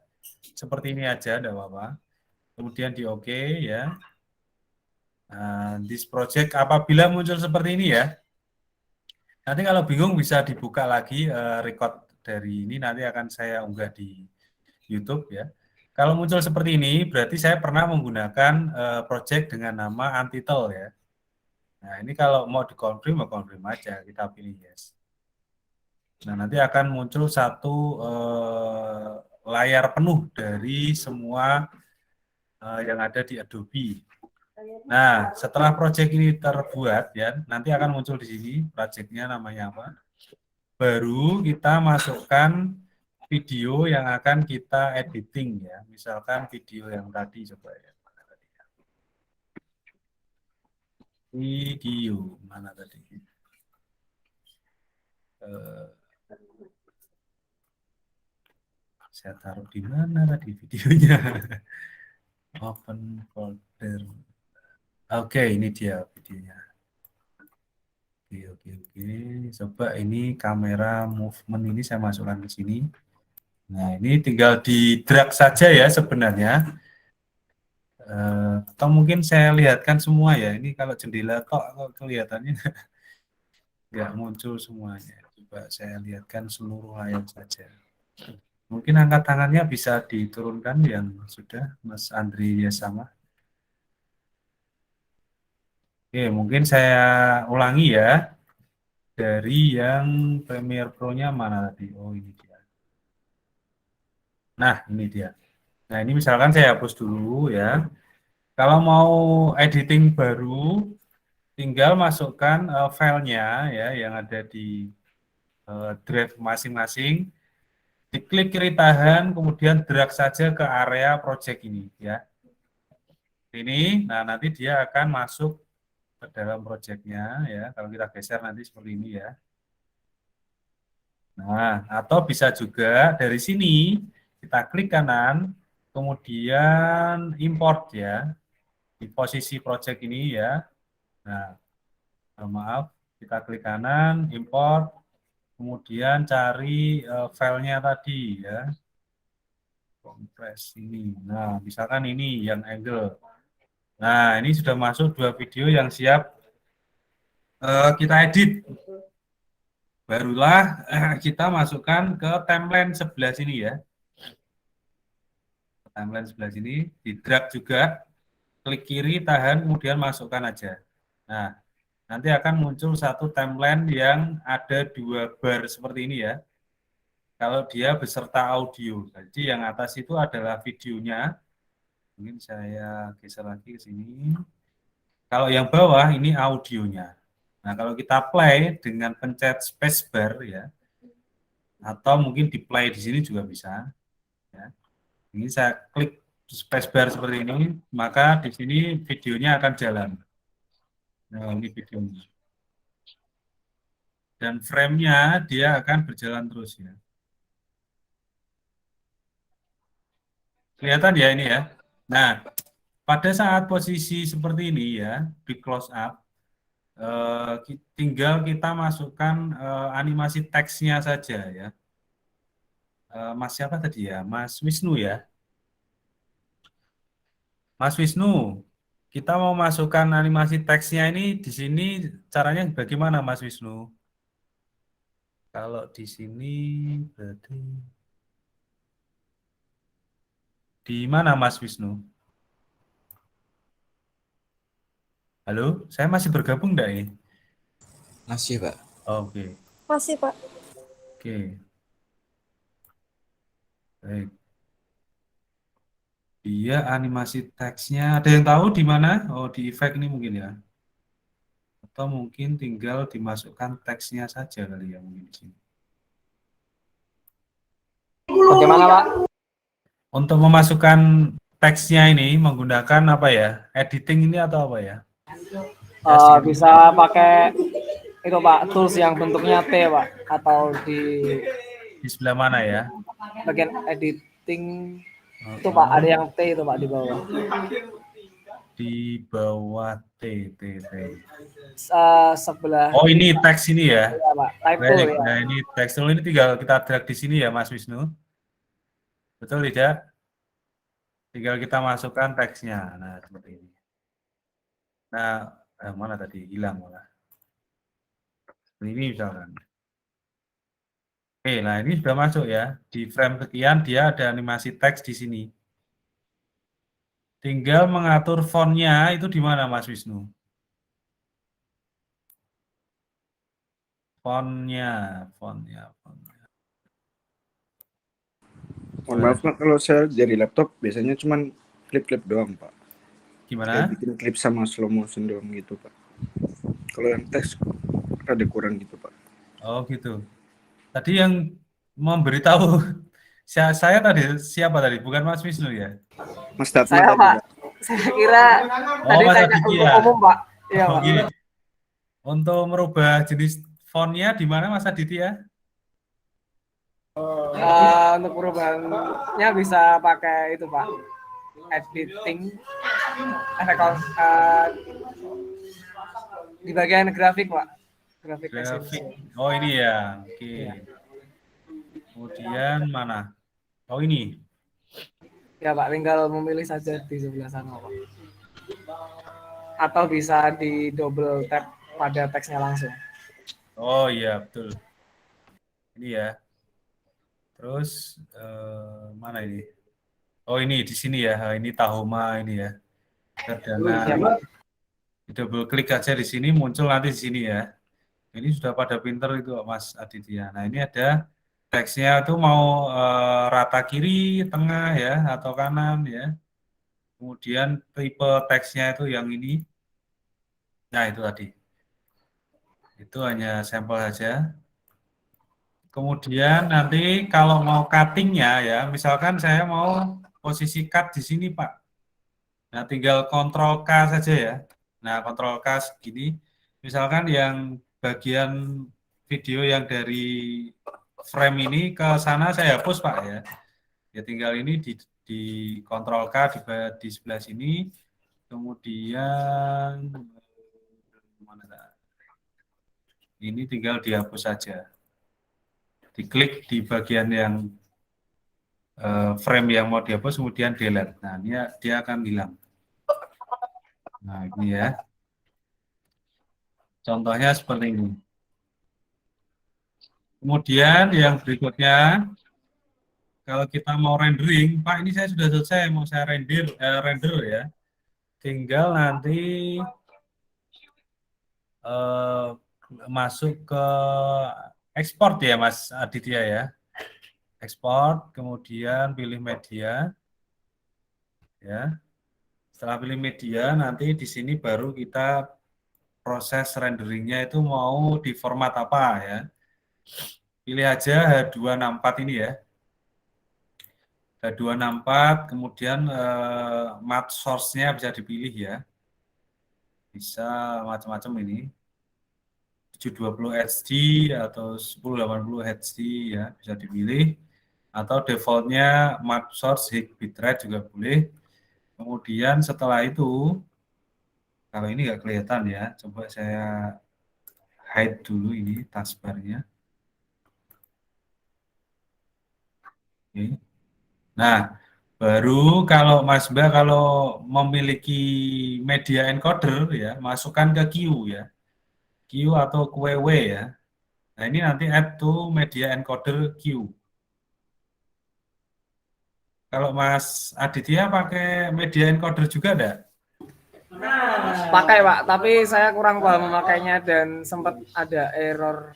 Seperti ini aja, enggak apa-apa. Kemudian di OK ya. This project apabila muncul seperti ini ya. Nanti kalau bingung bisa dibuka lagi record dari ini, nanti akan saya unggah di YouTube ya. Kalau muncul seperti ini, berarti saya pernah menggunakan project dengan nama Untitled ya. Nah ini kalau mau dikonfirm, konfirm aja, kita pilih yes. Nah nanti akan muncul satu layar penuh dari semua yang ada di Adobe. Nah, setelah project ini terbuat ya, nanti akan muncul di sini projectnya namanya apa. Baru kita masukkan video yang akan kita editing ya. Misalkan video yang tadi coba ya. Video mana tadi? Saya taruh di mana tadi videonya? Open folder. Oke, ini dia videonya. Oke. Coba ini kamera movement ini saya masukkan ke sini. Nah, ini tinggal di drag saja ya sebenarnya. Atau mungkin saya lihatkan semua ya. Ini kalau jendela kok kelihatannya nggak muncul semuanya. Coba saya lihatkan seluruh layar saja. Mungkin angkat tangannya bisa diturunkan yang sudah, Mas Andri ya sama. Oke, mungkin saya ulangi ya. Dari yang Premiere Pro-nya mana tadi? Oh, ini dia. Nah, ini dia. Nah, ini misalkan saya hapus dulu ya. Kalau mau editing baru, tinggal masukkan filenya ya yang ada di drive masing-masing. Diklik kiri tahan, kemudian drag saja ke area project ini ya. Ini, nah nanti dia akan masuk ke dalam projectnya ya. Kalau kita geser nanti seperti ini ya. Nah, atau bisa juga dari sini kita klik kanan, kemudian import ya di posisi project ini ya. Nah, maaf, kita klik kanan, import, kemudian cari filenya tadi ya. Kompres ini. Nah, misalkan ini yang angle. Nah, ini sudah masuk 2 video yang siap kita edit. Barulah kita masukkan ke timeline sebelah sini ya. Timeline sebelah sini, di drag juga, klik kiri, tahan, kemudian masukkan aja. Nah, nanti akan muncul satu timeline yang ada 2 bar seperti ini ya. Kalau dia beserta audio. Jadi yang atas itu adalah videonya. Mungkin saya geser lagi ke sini. Kalau yang bawah ini audionya. Nah, kalau kita play dengan pencet spacebar ya, atau mungkin di play di sini juga bisa. Ya. Ini saya klik spacebar seperti ini, maka di sini videonya akan jalan. Nah, ini videonya. Dan frame-nya dia akan berjalan terus ya. Kelihatan ya ini ya. Nah, pada saat posisi seperti ini ya, di close up, tinggal kita masukkan animasi teksnya saja ya. Mas siapa tadi ya? Mas Wisnu ya. Mas Wisnu, kita mau masukkan animasi teksnya ini di sini caranya bagaimana Mas Wisnu? Kalau di sini berarti di mana Mas Wisnu? Halo, saya masih bergabung enggak ini? Masih, Pak. Oke. Masih, Pak. Oke. Baik. Dia animasi teksnya, ada yang tahu di mana? Oh, di efek ini mungkin ya. Atau mungkin tinggal dimasukkan teksnya saja kali ya mungkin di sini. Bagaimana, Pak? Untuk memasukkan teksnya ini menggunakan apa ya? Editing ini atau apa ya? Bisa pakai itu Pak, tools yang bentuknya T Pak, atau di sebelah mana ya? bagian editing itu Pak, ada yang T itu Pak di bawah. Di bawah T. Sebelah. Oh ini teks ini ya? Iya Pak, type tool ya. Nah ini teks tool ini tinggal kita drag di sini ya Mas Wisnu. Betul tidak? Tinggal kita masukkan teksnya. Nah seperti ini. Nah mana tadi? Hilang malah. Ini misalkan. Oke, nah ini sudah masuk ya. Di frame sekian dia ada animasi teks di sini. Tinggal mengatur fontnya itu di mana Mas Wisnu? Fontnya. Mohon maaf Pak, kalau saya dari laptop biasanya cuman klip-klip doang Pak. Gimana? Kayak bikin klip sama slow motion doang gitu Pak. Kalau yang teks ada kurang gitu Pak. Oh gitu. Tadi yang memberitahu saya tadi siapa tadi? Bukan Mas Wisnu ya? Mas Tatma Saya tadi, Pak. Saya kira tadi Mas tanya Aditya. untuk umum Pak. Iya Pak. Gini. Untuk merubah jenis fontnya di mana Mas Aditya? Untuk perubahannya bisa pakai itu Pak, editing efek di bagian grafik Pak, grafik. Oh ini ya, oke. Kemudian mana? Oh ini ya Pak, tinggal memilih saja di sebelah sana Pak, atau bisa di double tap pada teksnya langsung. Oh iya betul ini ya. Terus mana ini? Oh ini di sini ya. Ini Tahoma ini ya. Cardano. Double klik aja di sini muncul nanti di sini ya. Ini sudah pada pinter itu Mas Aditya. Nah ini ada Teksnya itu mau rata kiri, tengah ya, atau kanan ya. Kemudian tipe teksnya itu yang ini. Nah, itu tadi. Itu hanya sampel saja. Kemudian nanti kalau mau cuttingnya ya, misalkan saya mau posisi cut di sini Pak. Nah, tinggal Ctrl K saja ya. Nah, Ctrl K segini. Misalkan yang bagian video yang dari frame ini ke sana saya hapus Pak ya. Ya tinggal ini di Ctrl K di sebelah sini. Kemudian mana ini tinggal dihapus saja. Diklik di bagian yang frame yang mau dihapus, kemudian delete. Nah, dia akan hilang. Nah, ini ya. Contohnya seperti ini. Kemudian yang berikutnya, kalau kita mau rendering, Pak ini saya sudah selesai, mau saya render ya. Tinggal nanti masuk ke export ya Mas Aditya ya. Export, kemudian pilih media. Ya. Setelah pilih media, nanti di sini baru kita proses renderingnya itu mau di format apa ya. Pilih aja H264 ini ya. H264, kemudian mat source-nya bisa dipilih ya. Bisa macam-macam ini. 720 HD atau 1080 HD ya, bisa dipilih. Atau defaultnya mat source bitrate juga boleh. Kemudian setelah itu, kalau ini nggak kelihatan ya, coba saya hide dulu ini taskbar-nya. Oke. Nah, baru kalau Mas Mbak kalau memiliki media encoder ya, masukkan ke Q ya. Q atau QW ya. Nah, ini nanti add to media encoder Q. Kalau Mas Aditya pakai media encoder juga enggak? Pakai Pak, tapi saya kurang paham memakainya dan sempat ada error.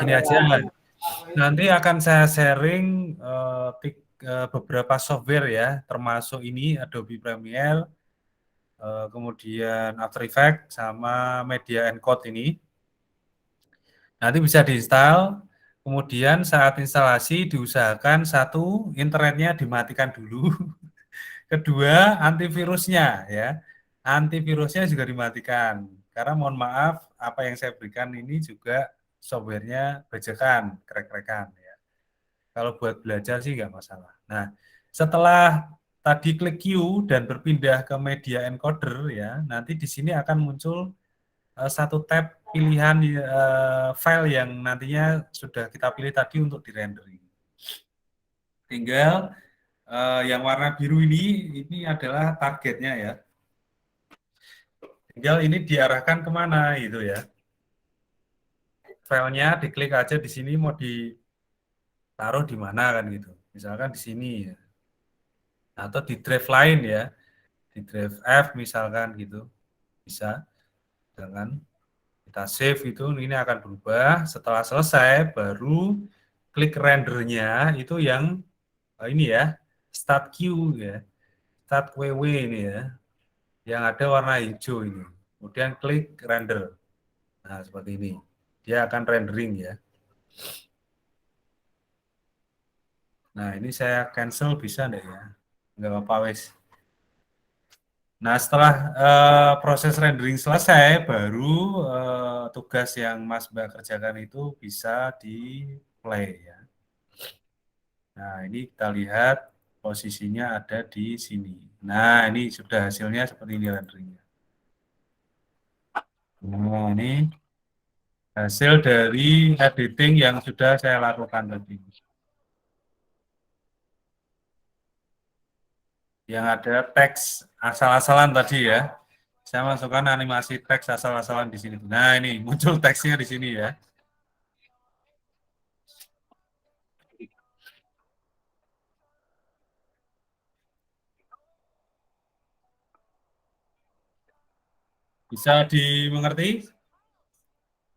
Gini aja. Nanti akan saya sharing beberapa software ya, termasuk ini Adobe Premiere, kemudian After Effects sama Media Encode ini. Nanti bisa diinstal. Kemudian saat instalasi diusahakan satu, internetnya dimatikan dulu. Kedua, antivirusnya ya. Antivirusnya juga dimatikan. Karena mohon maaf, apa yang saya berikan ini juga softwarenya bajakan, krek-krekan ya. Kalau buat belajar sih nggak masalah. Nah, setelah tadi klik Q dan berpindah ke media encoder ya, nanti di sini akan muncul satu tab pilihan file yang nantinya sudah kita pilih tadi untuk di-rendering. Tinggal yang warna biru ini adalah targetnya ya. Tinggal ini diarahkan kemana gitu ya. Filenya diklik aja di sini mau ditaruh di mana kan gitu. Misalkan di sini ya. Atau di drive lain ya. Di drive F misalkan gitu. Bisa. Misalkan kita save itu ini akan berubah. Setelah selesai baru klik rendernya itu yang ini ya. Start Q ya. Start WW ini ya. Yang ada warna hijau ini. Kemudian klik render. Nah, seperti ini. Dia akan rendering ya. Nah, ini saya cancel bisa enggak ya? Enggak apa-apa wes. Nah, setelah proses rendering selesai, baru tugas yang Mas Mbak kerjakan itu bisa di play ya. Nah, ini kita lihat posisinya ada di sini. Nah, ini sudah hasilnya seperti ini renderingnya. Nah, ini hasil dari editing yang sudah saya lakukan tadi. Yang ada teks asal-asalan tadi ya. Saya masukkan animasi teks asal-asalan di sini. Nah, ini muncul teksnya di sini ya. Bisa dimengerti?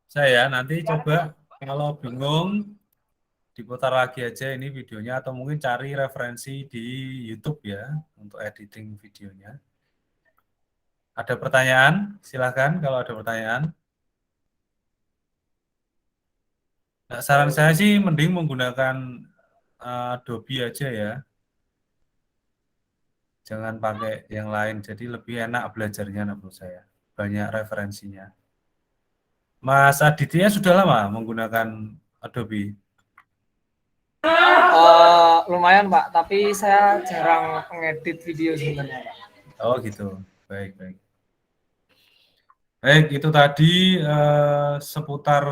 Saya nanti coba kalau bingung diputar lagi aja ini videonya atau mungkin cari referensi di YouTube ya untuk editing videonya. Ada pertanyaan? Silahkan kalau ada pertanyaan. Nah, saran saya sih mending menggunakan Adobe aja ya. Jangan pakai yang lain, jadi lebih enak belajarnya menurut saya. Banyak referensinya. Mas Aditya sudah lama menggunakan Adobe? Lumayan Pak, tapi saya jarang mengedit video sebenarnya Pak. Oh gitu, baik. Baik, itu tadi seputar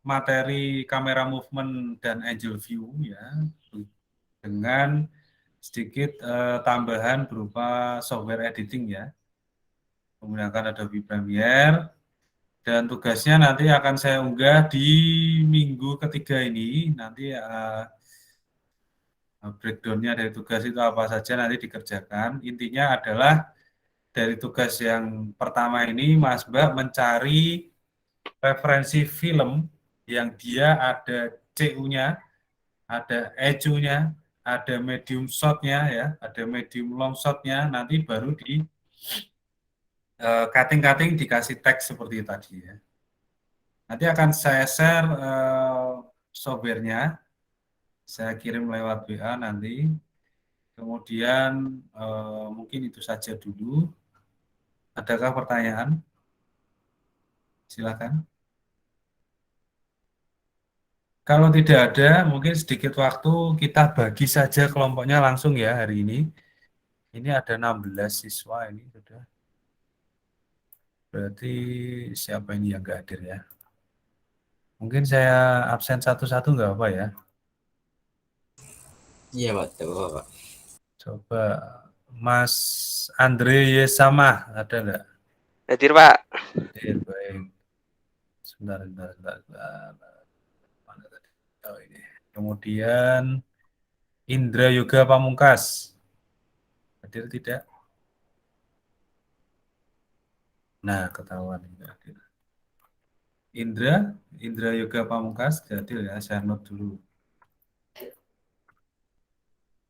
materi kamera movement dan angel view ya, dengan sedikit tambahan berupa software editing ya, menggunakan Adobe Premiere, dan tugasnya nanti akan saya unggah di minggu ketiga ini. Nanti breakdown-nya dari tugas itu apa saja nanti dikerjakan. Intinya adalah dari tugas yang pertama ini Mas Mbak mencari referensi film yang dia ada CU-nya, ada ECU-nya, ada medium shot-nya ya, ada medium long shot-nya, nanti baru di cutting-cutting dikasih teks seperti tadi ya. Nanti akan saya share software-nya, saya kirim lewat WA nanti. Kemudian mungkin itu saja dulu. Adakah pertanyaan? Silakan. Kalau tidak ada, mungkin sedikit waktu kita bagi saja kelompoknya langsung ya hari ini. Ini ada 16 siswa ini sudah. Berarti siapa ini yang nggak hadir ya? Mungkin saya absen satu-satu nggak apa ya? Iya Pak, tidak apa-apa Pak. Coba Mas Andre Yesama ada nggak? Hadir Pak. Hadir, baik. Sebentar. Mana tadi? Oh, ini. Kemudian Indra Yoga Pamungkas. Hadir tidak? Nah, ketahuan tidak hadir. Indra Yoga Pamungkas hadir ya, saya note dulu.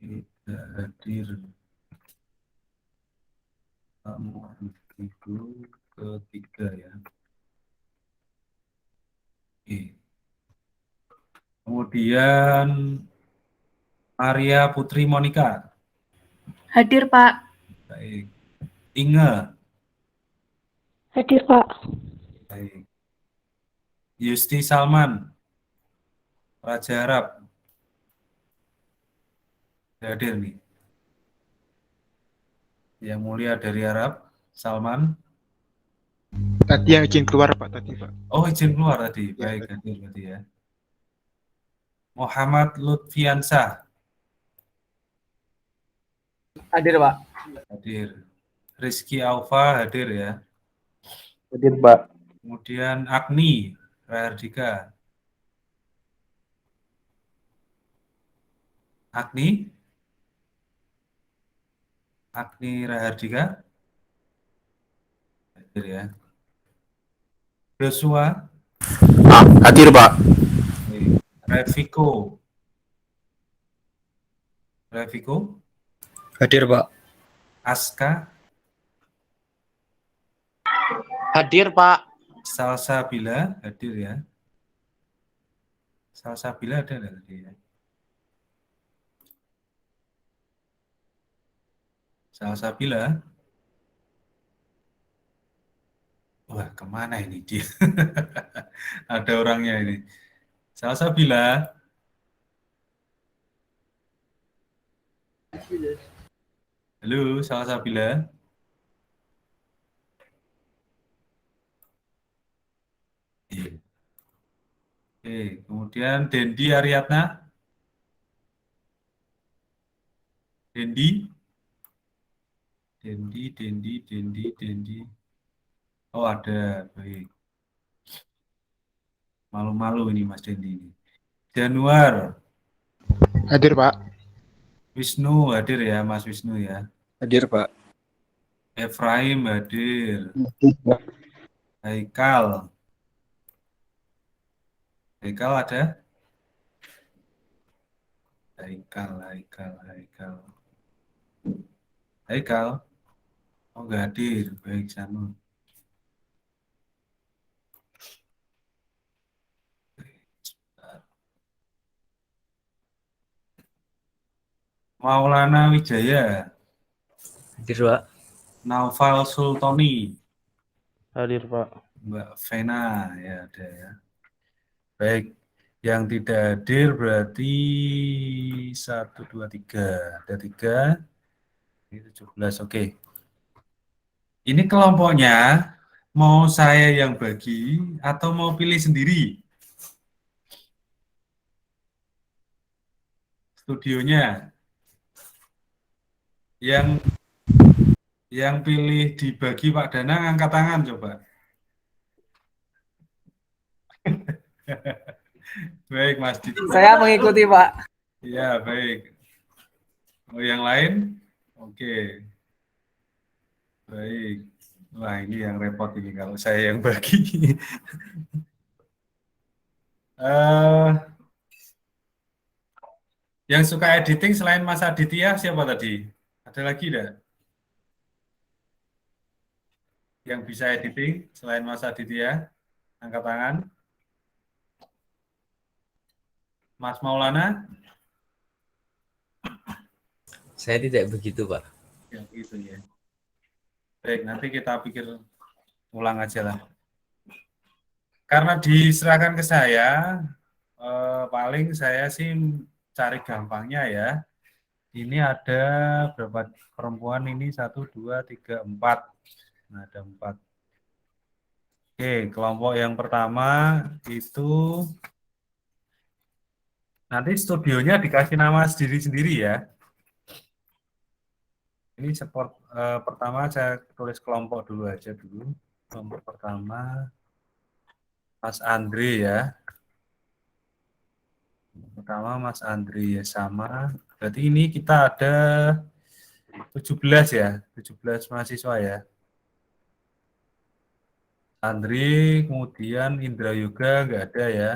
Tidak hadir. Itu ketiga ya. Oke. Kemudian Maria Putri Monica. Hadir, Pak. Baik. Inge. Hadir, Pak. Baik. Yusti Salman. Raja Arab. Hadir nih. Yang mulia dari Arab, Salman. Tadi yang izin keluar Pak tadi Pak. Oh, izin keluar tadi. Ya, Baik, hadir berarti ya. Muhammad Lutfiansah. Hadir Pak. Hadir. Rizky Aufa hadir ya. Hadir Pak. Kemudian Agni Rahardika. Agni Rahardika. Hadir ya. Joshua. Hadir Pak. Reviko. Hadir Pak. Aska. Hadir Pak. Salsabila hadir ya. Salsabila ada nggak tadi ya? Salsabila. Wah, kemana ini dia? Ada orangnya ini. Salsabila. Halo, Salsabila. Oke, kemudian Dendi Ariatna. Dendi. Oh, ada. Baik. Malu-malu ini Mas Dendi ini. Januar. Hadir Pak. Wisnu hadir ya, Mas Wisnu ya. Hadir Pak. Efraim hadir. Haikal ada? Haikal. Oh, nggak hadir. Baik, Sanu. Maulana Wijaya. Hadir, Pak. Naufal Sultoni. Hadir, Pak. Mbak Vena, ya ada ya. Baik, yang tidak hadir berarti 1, 2, 3. Ada 3, ini 17, oke. Ini kelompoknya mau saya yang bagi atau mau pilih sendiri? Studionya. Yang pilih dibagi Pak Danang angkat tangan coba. Baik, Mas Didi. Saya mengikuti, Pak. Iya, baik. Oh, yang lain? Oke. Baik. Wah, ini yang repot ini kalau saya yang bagi. Yang suka editing selain Mas Aditya siapa tadi? Ada lagi enggak? Yang bisa editing selain Mas Aditya? Angkat tangan. Mas Maulana? Saya tidak begitu, Pak. Ya, gitu ya. Baik, nanti kita pikir ulang aja lah. Karena diserahkan ke saya, paling saya sih cari gampangnya ya. Ini ada berapa perempuan ini? 1, 2, 3, 4. Nah, ada 4. Oke, kelompok yang pertama itu nanti studionya dikasih nama sendiri-sendiri ya. Ini pertama saya tulis kelompok dulu aja dulu. Kelompok pertama Mas Andre ya. Pertama Mas Andre ya sama. Berarti ini kita ada 17 ya, 17 mahasiswa ya. Andri, kemudian Indra Yoga nggak ada ya.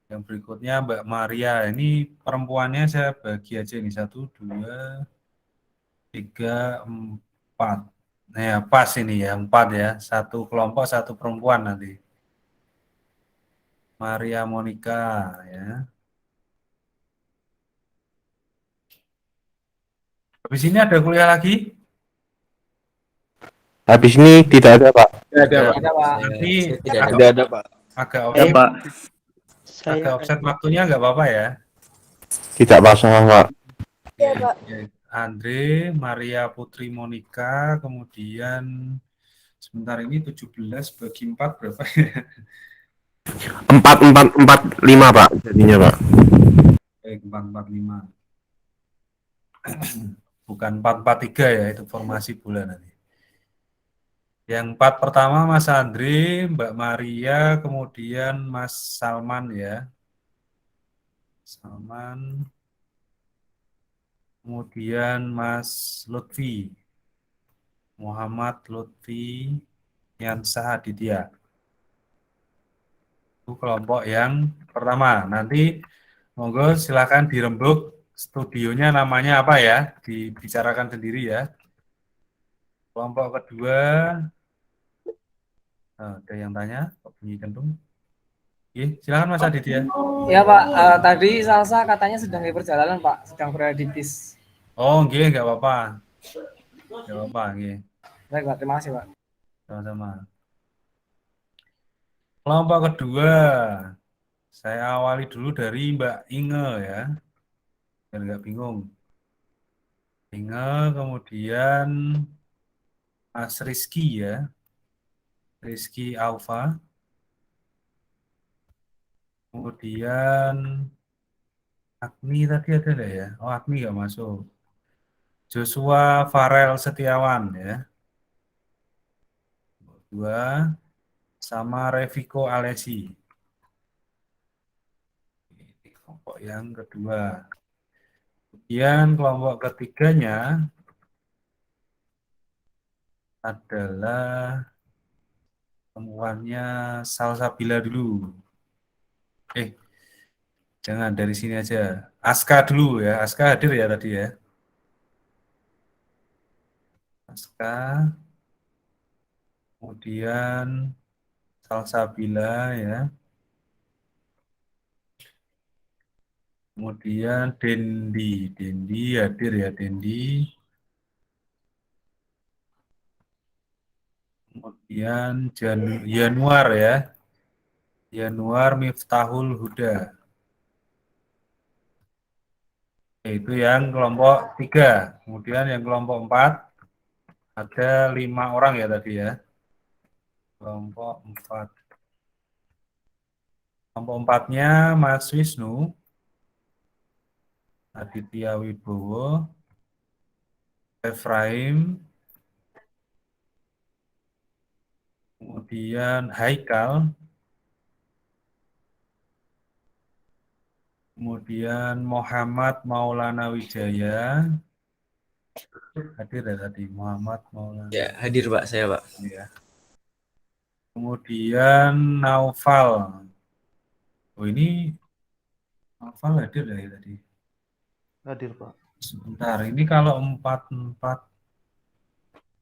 Yang berikutnya Mbak Maria, ini perempuannya saya bagi aja ini 1, 2, 3, 4. Nah ya pas ini ya 4 ya, 1 kelompok 1 perempuan nanti. Maria Monica ya. Habis ini ada kuliah lagi? Habis ini tidak ada, Pak. Tidak ada, Pak. Ada, Pak. Nanti Tidak ada, Pak. agak Ya, Pak. offset waktunya nggak apa-apa ya. Tidak masalah, Pak. Iya, Pak. Andre, Maria Putri Monica, kemudian sebentar ini 17 bagi 4 berapa ya? 4445, Pak, jadinya, Pak. Baik, 445. Bukan 443 ya, itu formasi bola nanti. Yang 4 pertama Mas Andre, Mbak Maria, kemudian Mas Salman ya. Salman. Kemudian Mas Lutfi. Muhammad Lutfi Yansa Aditya. Itu kelompok yang pertama. Nanti monggo silakan dirembuk studionya namanya apa ya, dibicarakan sendiri ya. Kelompok kedua, ada yang tanya, bunyi kentung. Oke, silakan Mas Aditya. Ya, Pak. Tadi Salsa katanya sedang di perjalanan, Pak. Sedang berada di bis. Oh, nggak apa-apa. Nggak apa-apa, nggih. Baik, Pak. Terima kasih, Pak. Sama-sama. Kelompok kedua, saya awali dulu dari Mbak Inge ya, biar nggak bingung. Inge, kemudian Mas Rizky ya, Rizky Alfa, kemudian Agni tadi ada nggak ya? Oh, Agni nggak masuk. Joshua Farel Setiawan ya, dua, sama Reviko Alesi. Ini kelompok yang kedua. Kemudian kelompok ketiganya adalah temuannya Salsabila dulu. Jangan dari sini aja. Aska dulu ya. Aska hadir ya tadi ya. Aska. Kemudian Salsabila ya. Kemudian Dendi. Dendi hadir ya Dendi. Kemudian Januar ya. Januar Miftahul Huda. Itu yang kelompok 3. Kemudian yang kelompok 4 ada 5 orang ya tadi ya. Kelompok 4. Kelompok 4-nya Mas Wisnu, Aditya Wibowo, Efraim, kemudian Haikal, kemudian Muhammad Maulana Wijaya, hadir ya tadi Muhammad Maulana. Ya, hadir Pak, saya Pak. Ya. Kemudian Naufal. Oh ini Naufal hadir ya tadi. Hadir, Pak. Sebentar, ini kalau 4.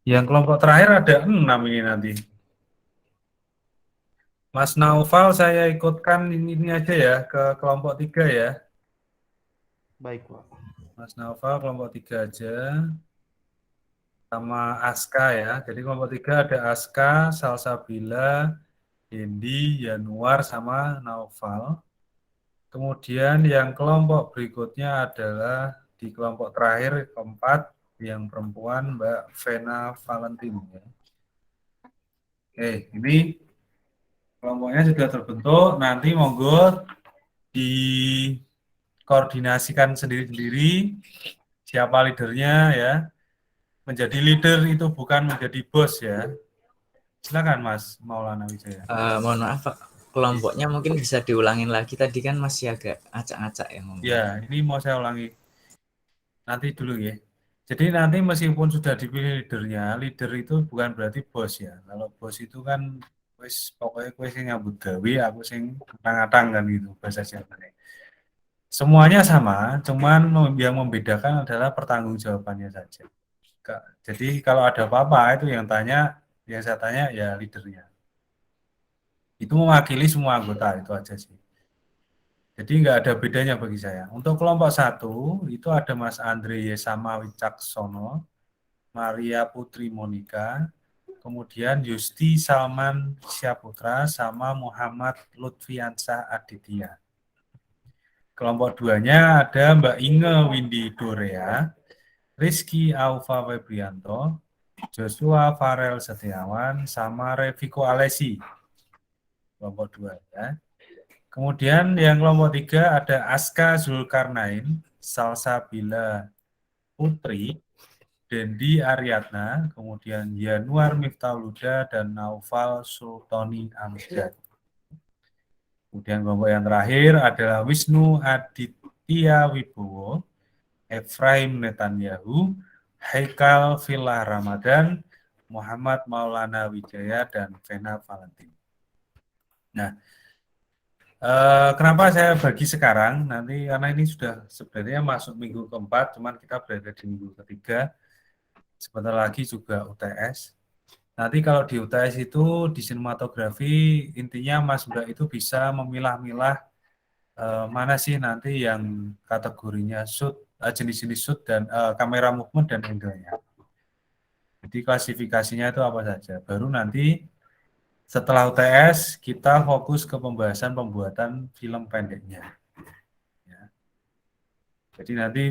Yang kelompok terakhir ada 6 ini nanti. Mas Naufal saya ikutkan ini aja ya ke kelompok 3 ya. Baik, Pak. Mas Naufal kelompok 3 aja. Sama Aska ya. Jadi kelompok 3 ada Aska, Salsabila, Dendi, Januar sama Naufal. Kemudian yang kelompok berikutnya adalah di kelompok terakhir keempat yang perempuan Mbak Vena Valentin ya. Oke, ini kelompoknya sudah terbentuk. Nanti monggo dikoordinasikan sendiri-sendiri siapa leadernya ya. Menjadi leader itu bukan menjadi bos ya. Silakan Mas Maulana Wijaya. Mohon maaf Pak, kelompoknya mungkin bisa diulangin lagi, tadi kan masih agak acak-acak ya ngomong. Ya, ini mau saya ulangi. Nanti dulu ya. Jadi nanti meskipun sudah dipilih leadernya, leader itu bukan berarti bos ya. Kalau bos itu kan wis pokoknya kowe sing nyambut gawe, aku sing ngatang-ngatang kan gitu bahasa Jawanya. Semuanya sama, cuman yang membedakan adalah pertanggungjawabannya saja. Jadi kalau ada apa-apa itu yang saya tanya ya leadernya. Itu mewakili semua anggota, itu aja sih. Jadi nggak ada bedanya bagi saya. Untuk kelompok 1 itu ada Mas Andre Yesama Wicaksono, Maria Putri Monika, kemudian Yusti Salman Syaputra sama Muhammad Lutfiansah Aditya. Kelompok 2-nya ada Mbak Inge Windy Dorea, Rizky Aufa Febrianto, Joshua Farel Setiawan, sama Reviko Alesi. Kelompok 2 ya. Kemudian yang kelompok 3 ada Aska Zulkarnain, Salsabila Putri, Dendi Ariadna, kemudian Januar Miftahul Huda, dan Naufal Sultoni Amjad. Kemudian kelompok yang terakhir adalah Wisnu Aditya Wibowo, Efraim Netanyahu, Haikal Villa Ramadan, Muhammad Maulana Wijaya, dan Vena Valentin. Nah, kenapa saya bagi sekarang? Nanti karena ini sudah sebenarnya masuk minggu keempat, cuman kita berada di minggu ketiga. Sebentar lagi juga UTS. Nanti kalau di UTS itu di sinematografi intinya Mas Mbak itu bisa memilah-milah mana sih nanti yang kategorinya shoot, jenis-jenis shoot dan kamera movement dan angle-nya. Jadi klasifikasinya itu apa saja. Baru nanti setelah UTS, kita fokus ke pembahasan pembuatan film pendeknya. Ya. Jadi nanti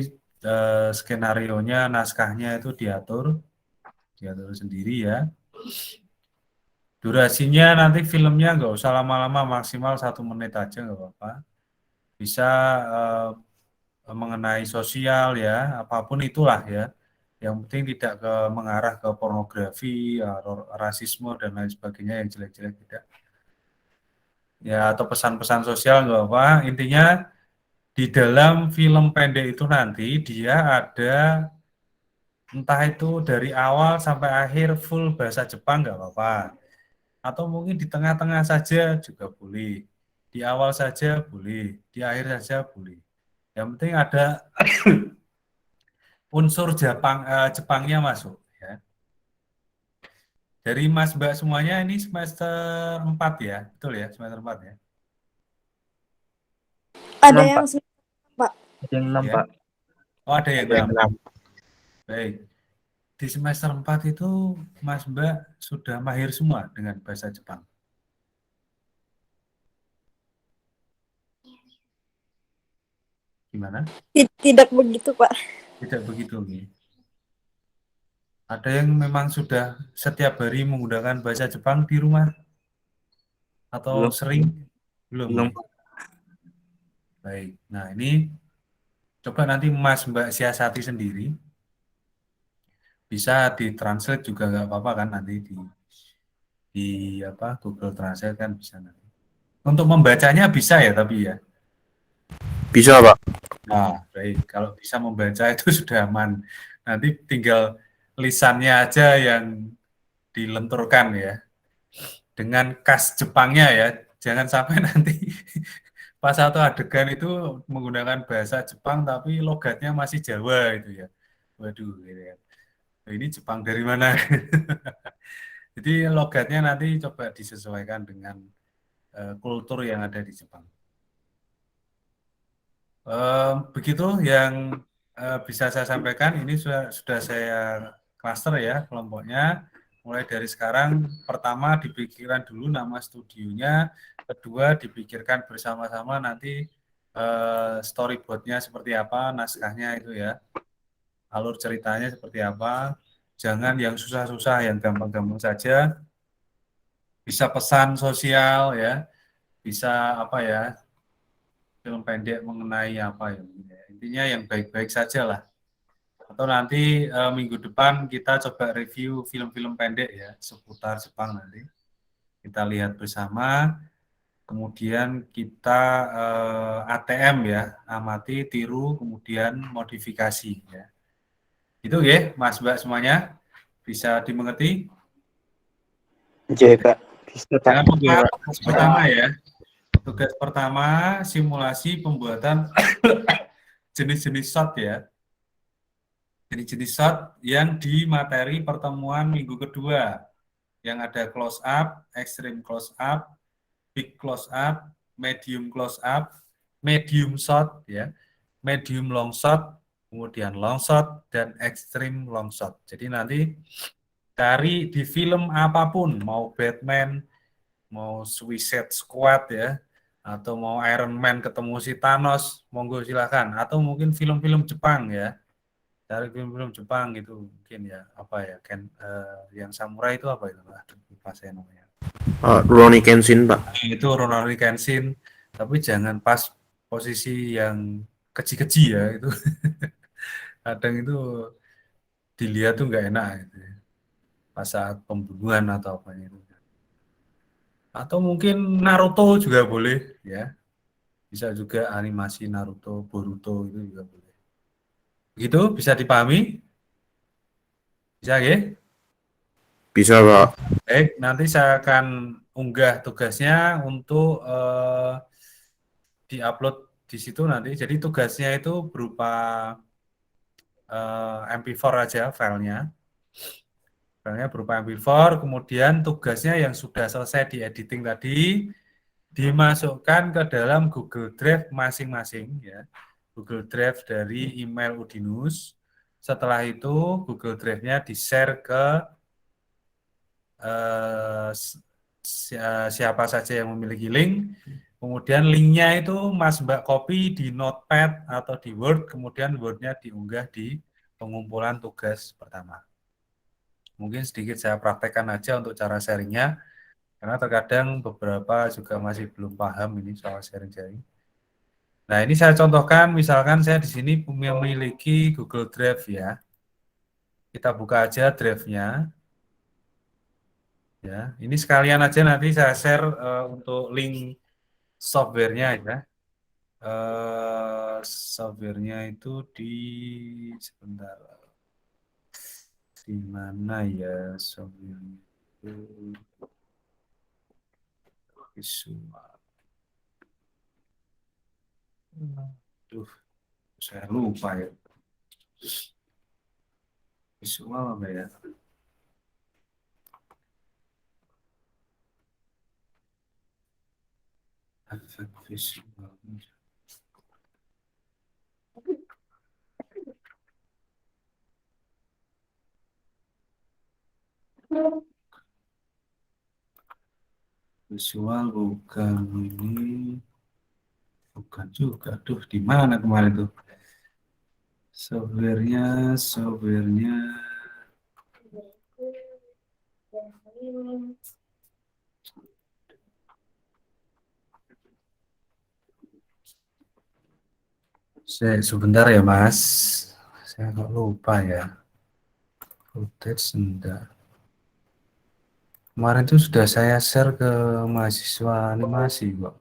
skenario-nya, naskahnya itu diatur sendiri ya. Durasinya nanti filmnya nggak usah lama-lama, maksimal 1 menit aja nggak apa-apa. Bisa mengenai sosial ya, apapun itulah ya. Yang penting tidak mengarah ke pornografi, rasisme dan lain sebagainya yang jelek-jelek tidak. Ya atau pesan-pesan sosial nggak apa. Intinya di dalam film pendek itu nanti dia ada entah itu dari awal sampai akhir full bahasa Jepang nggak apa-apa. Atau mungkin di tengah-tengah saja juga boleh. Di awal saja boleh, di akhir saja boleh. Yang penting ada unsur Jepangnya masuk ya. Dari Mas Mbak semuanya ini semester 4 ya, betul ya, semester 4 ya. Ada 6, yang Pak. Pak. Ada yang 6, Ya. Pak. Oh, ada yang Ada yang 6. 6. Baik. Di semester 4 itu Mas Mbak sudah mahir semua dengan bahasa Jepang. Gimana? Tidak begitu, Pak. Tidak begitu nih. Ada yang memang sudah setiap hari menggunakan bahasa Jepang di rumah? Atau Belum. sering? Belum. Belum. Nih. Baik. Nah, ini coba nanti Mas Mbak siasati sendiri. Bisa ditranslate juga nggak apa-apa kan nanti di Google Translate kan bisa nanti. Untuk membacanya bisa ya tapi ya. Bisa, Pak. Nah, baik. Kalau bisa membaca itu sudah aman. Nanti tinggal lisannya aja yang dilenturkan ya. Dengan khas Jepangnya ya. Jangan sampai nanti pas satu adegan itu menggunakan bahasa Jepang tapi logatnya masih Jawa itu ya. Waduh, gitu ya. Ini Jepang dari mana? Jadi logatnya nanti coba disesuaikan dengan kultur yang ada di Jepang. Begitu yang bisa saya sampaikan. Ini sudah saya klaster ya kelompoknya. Mulai dari sekarang, pertama dipikirkan dulu nama studionya, kedua dipikirkan bersama-sama nanti storyboardnya seperti apa, naskahnya itu ya, alur ceritanya seperti apa. Jangan yang susah-susah, yang gampang-gampang saja. Bisa pesan sosial ya, bisa apa ya, film pendek mengenai apa ya. Intinya yang baik-baik saja lah. Atau nanti minggu depan kita coba review film-film pendek ya, seputar Jepang nanti. Kita lihat bersama, kemudian kita ATM ya, amati, tiru, kemudian modifikasi ya. Itu ya, Mas Mbak semuanya. Bisa dimengerti? Iya, Kak. Bisa, Pak. Jangan lupa tugas pertama ya. Tugas pertama simulasi pembuatan jenis-jenis shot ya. Jenis-jenis shot yang di materi pertemuan minggu kedua. Yang ada close up, extreme close up, big close up, medium close up, medium shot ya, medium long shot, kemudian long shot dan extreme long shot. Jadi nanti cari di film apapun, mau Batman, mau Suicide Squad ya, atau mau Iron Man ketemu si Thanos, monggo silakan. Atau mungkin film-film Jepang ya, cari film-film Jepang gitu mungkin ya, apa ya, yang samurai itu apa itu? Aduh, lupa saya namanya. Rurouni Kenshin, Pak. Itu Rurouni Kenshin, tapi jangan pas posisi yang keji-keji ya itu. Kadang itu dilihat tuh nggak enak gitu ya. Pas saat pembunuhan atau apa itu. Atau mungkin Naruto juga boleh ya. Bisa juga animasi Naruto, Boruto itu juga boleh. Begitu bisa dipahami? Bisa ya? Bisa, Pak. Baik, nanti saya akan unggah tugasnya untuk diupload di situ nanti. Jadi tugasnya itu berupa MP4 aja filenya. Filenya berupa MP4, kemudian tugasnya yang sudah selesai di editing tadi dimasukkan ke dalam Google Drive masing-masing ya. Google Drive dari email Udinus. Setelah itu Google Drive-nya di-share ke siapa saja yang memiliki link. Kemudian linknya itu Mas Mbak copy di Notepad atau di Word, kemudian Word-nya diunggah di pengumpulan tugas pertama. Mungkin sedikit saya praktekkan aja untuk cara sharingnya, karena terkadang beberapa juga masih belum paham ini soal sharing-sharing. Nah, ini saya contohkan, misalkan saya di sini memiliki Google Drive ya. Kita buka aja drive-nya. Ya, ini sekalian aja nanti saya share untuk link softwarenya ya. Softwarenya itu sebentar, di mana ya softwarenya itu visual. Duh, saya lupa ya. Visual apa ya? Efek visual. Visual bukan ini. Bukan juga. Duh, di mana kemarin tuh? Software-nya. Sebentar ya, Mas. Saya nggak lupa ya. Footage enggak. Kemarin itu sudah saya share ke mahasiswa animasi, kok.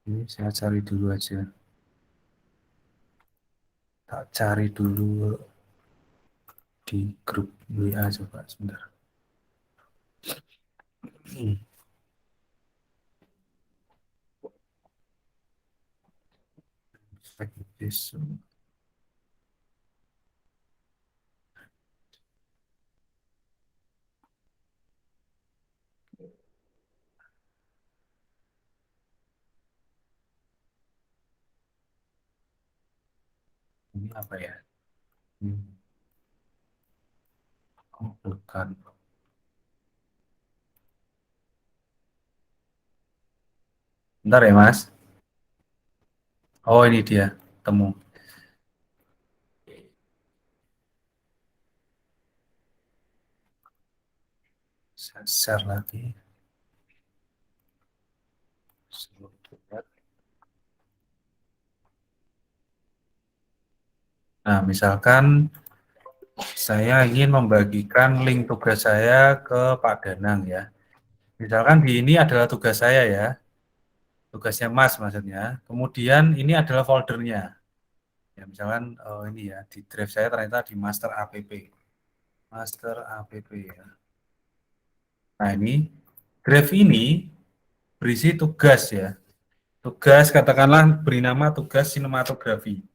Ini saya cari dulu aja. Tak cari dulu di grup WA coba sebentar. Efek visual. Ini apa ya? Oh, bukan. Bentar ya, Mas. Oh, ini dia. Temu. Saya share lagi. Nah, misalkan saya ingin membagikan link tugas saya ke Pak Danang ya. Misalkan di ini adalah tugas saya ya. Tugasnya Mas maksudnya. Kemudian ini adalah foldernya. Ya, misalkan ini ya, di drive saya ternyata di master app. Master app ya. Nah, ini drive ini berisi tugas ya. Tugas katakanlah beri nama tugas sinematografi.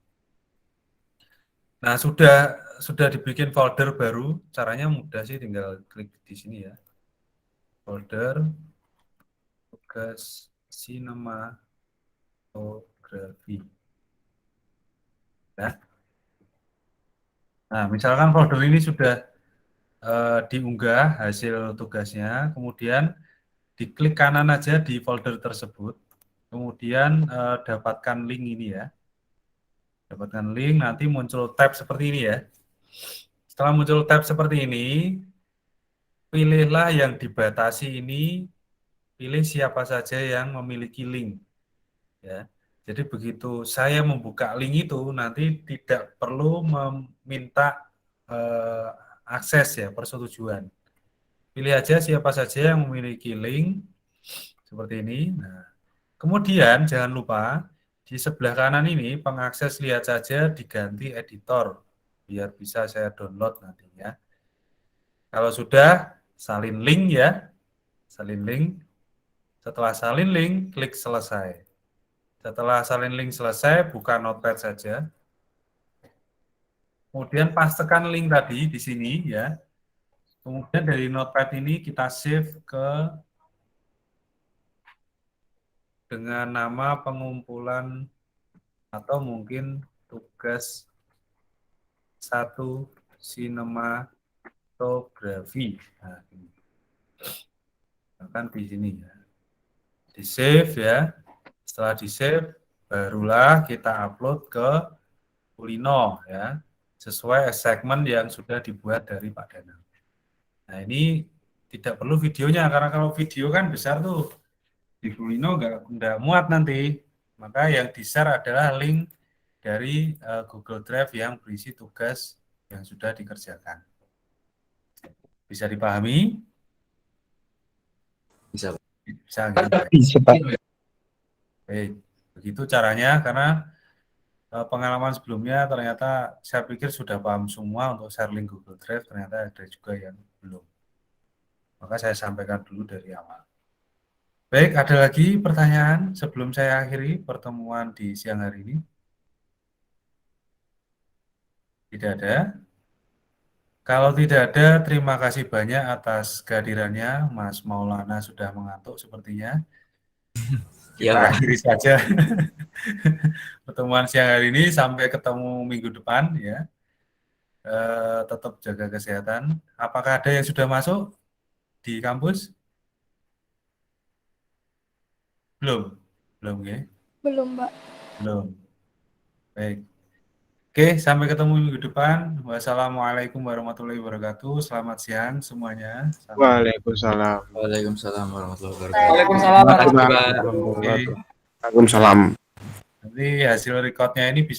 Nah, sudah dibikin folder baru, caranya mudah sih, tinggal klik di sini ya. Folder tugas sinematografi. Nah, misalkan folder ini sudah diunggah hasil tugasnya, kemudian diklik kanan aja di folder tersebut, kemudian dapatkan link ini ya. Dapatkan link, nanti muncul tab seperti ini ya. Setelah muncul tab seperti ini, pilihlah yang dibatasi ini, pilih siapa saja yang memiliki link. Ya. Jadi begitu saya membuka link itu, nanti tidak perlu meminta akses ya, persetujuan. Pilih aja siapa saja yang memiliki link, seperti ini. Nah, kemudian jangan lupa, di sebelah kanan ini pengakses lihat saja diganti editor, biar bisa saya download nantinya. Kalau sudah, salin link ya, salin link. Setelah salin link, klik selesai. Setelah salin link selesai, buka notepad saja. Kemudian pastekan link tadi di sini ya. Kemudian dari notepad ini kita save ke dengan nama pengumpulan atau mungkin tugas 1 sinematografi. Nah, ini. Kan di sini ya. Di save ya. Setelah di save, barulah kita upload ke Kulino ya, sesuai segmen yang sudah dibuat dari Pak Danang. Nah, ini tidak perlu videonya, karena kalau video kan besar tuh, di Kulino nggak muat nanti. Maka yang di-share adalah link dari Google Drive yang berisi tugas yang sudah dikerjakan. Bisa dipahami? Bisa. Bisa, gitu. Bisa, Pak. Begitu caranya, karena pengalaman sebelumnya ternyata saya pikir sudah paham semua untuk share link Google Drive, ternyata ada juga yang belum. Maka saya sampaikan dulu dari awal. Baik, ada lagi pertanyaan sebelum saya akhiri pertemuan di siang hari ini? Tidak ada. Kalau tidak ada, terima kasih banyak atas kehadirannya. Mas Maulana sudah mengantuk sepertinya. Iya, Kita Pak. akhiri saja pertemuan siang hari ini. Sampai ketemu minggu depan ya. Tetap jaga kesehatan. Apakah ada yang sudah masuk di kampus? Belum, belum ya? Belum, Mbak. Belum. Baik. Oke, sampai ketemu minggu depan. Wassalamualaikum warahmatullahi wabarakatuh. Selamat siang semuanya. Sampai Waalaikumsalam. Waalaikumsalam warahmatullahi wabarakatuh. Waalaikumsalam Oke, warahmatullahi Waalaikumsalam. nanti hasil recordnya ini bisa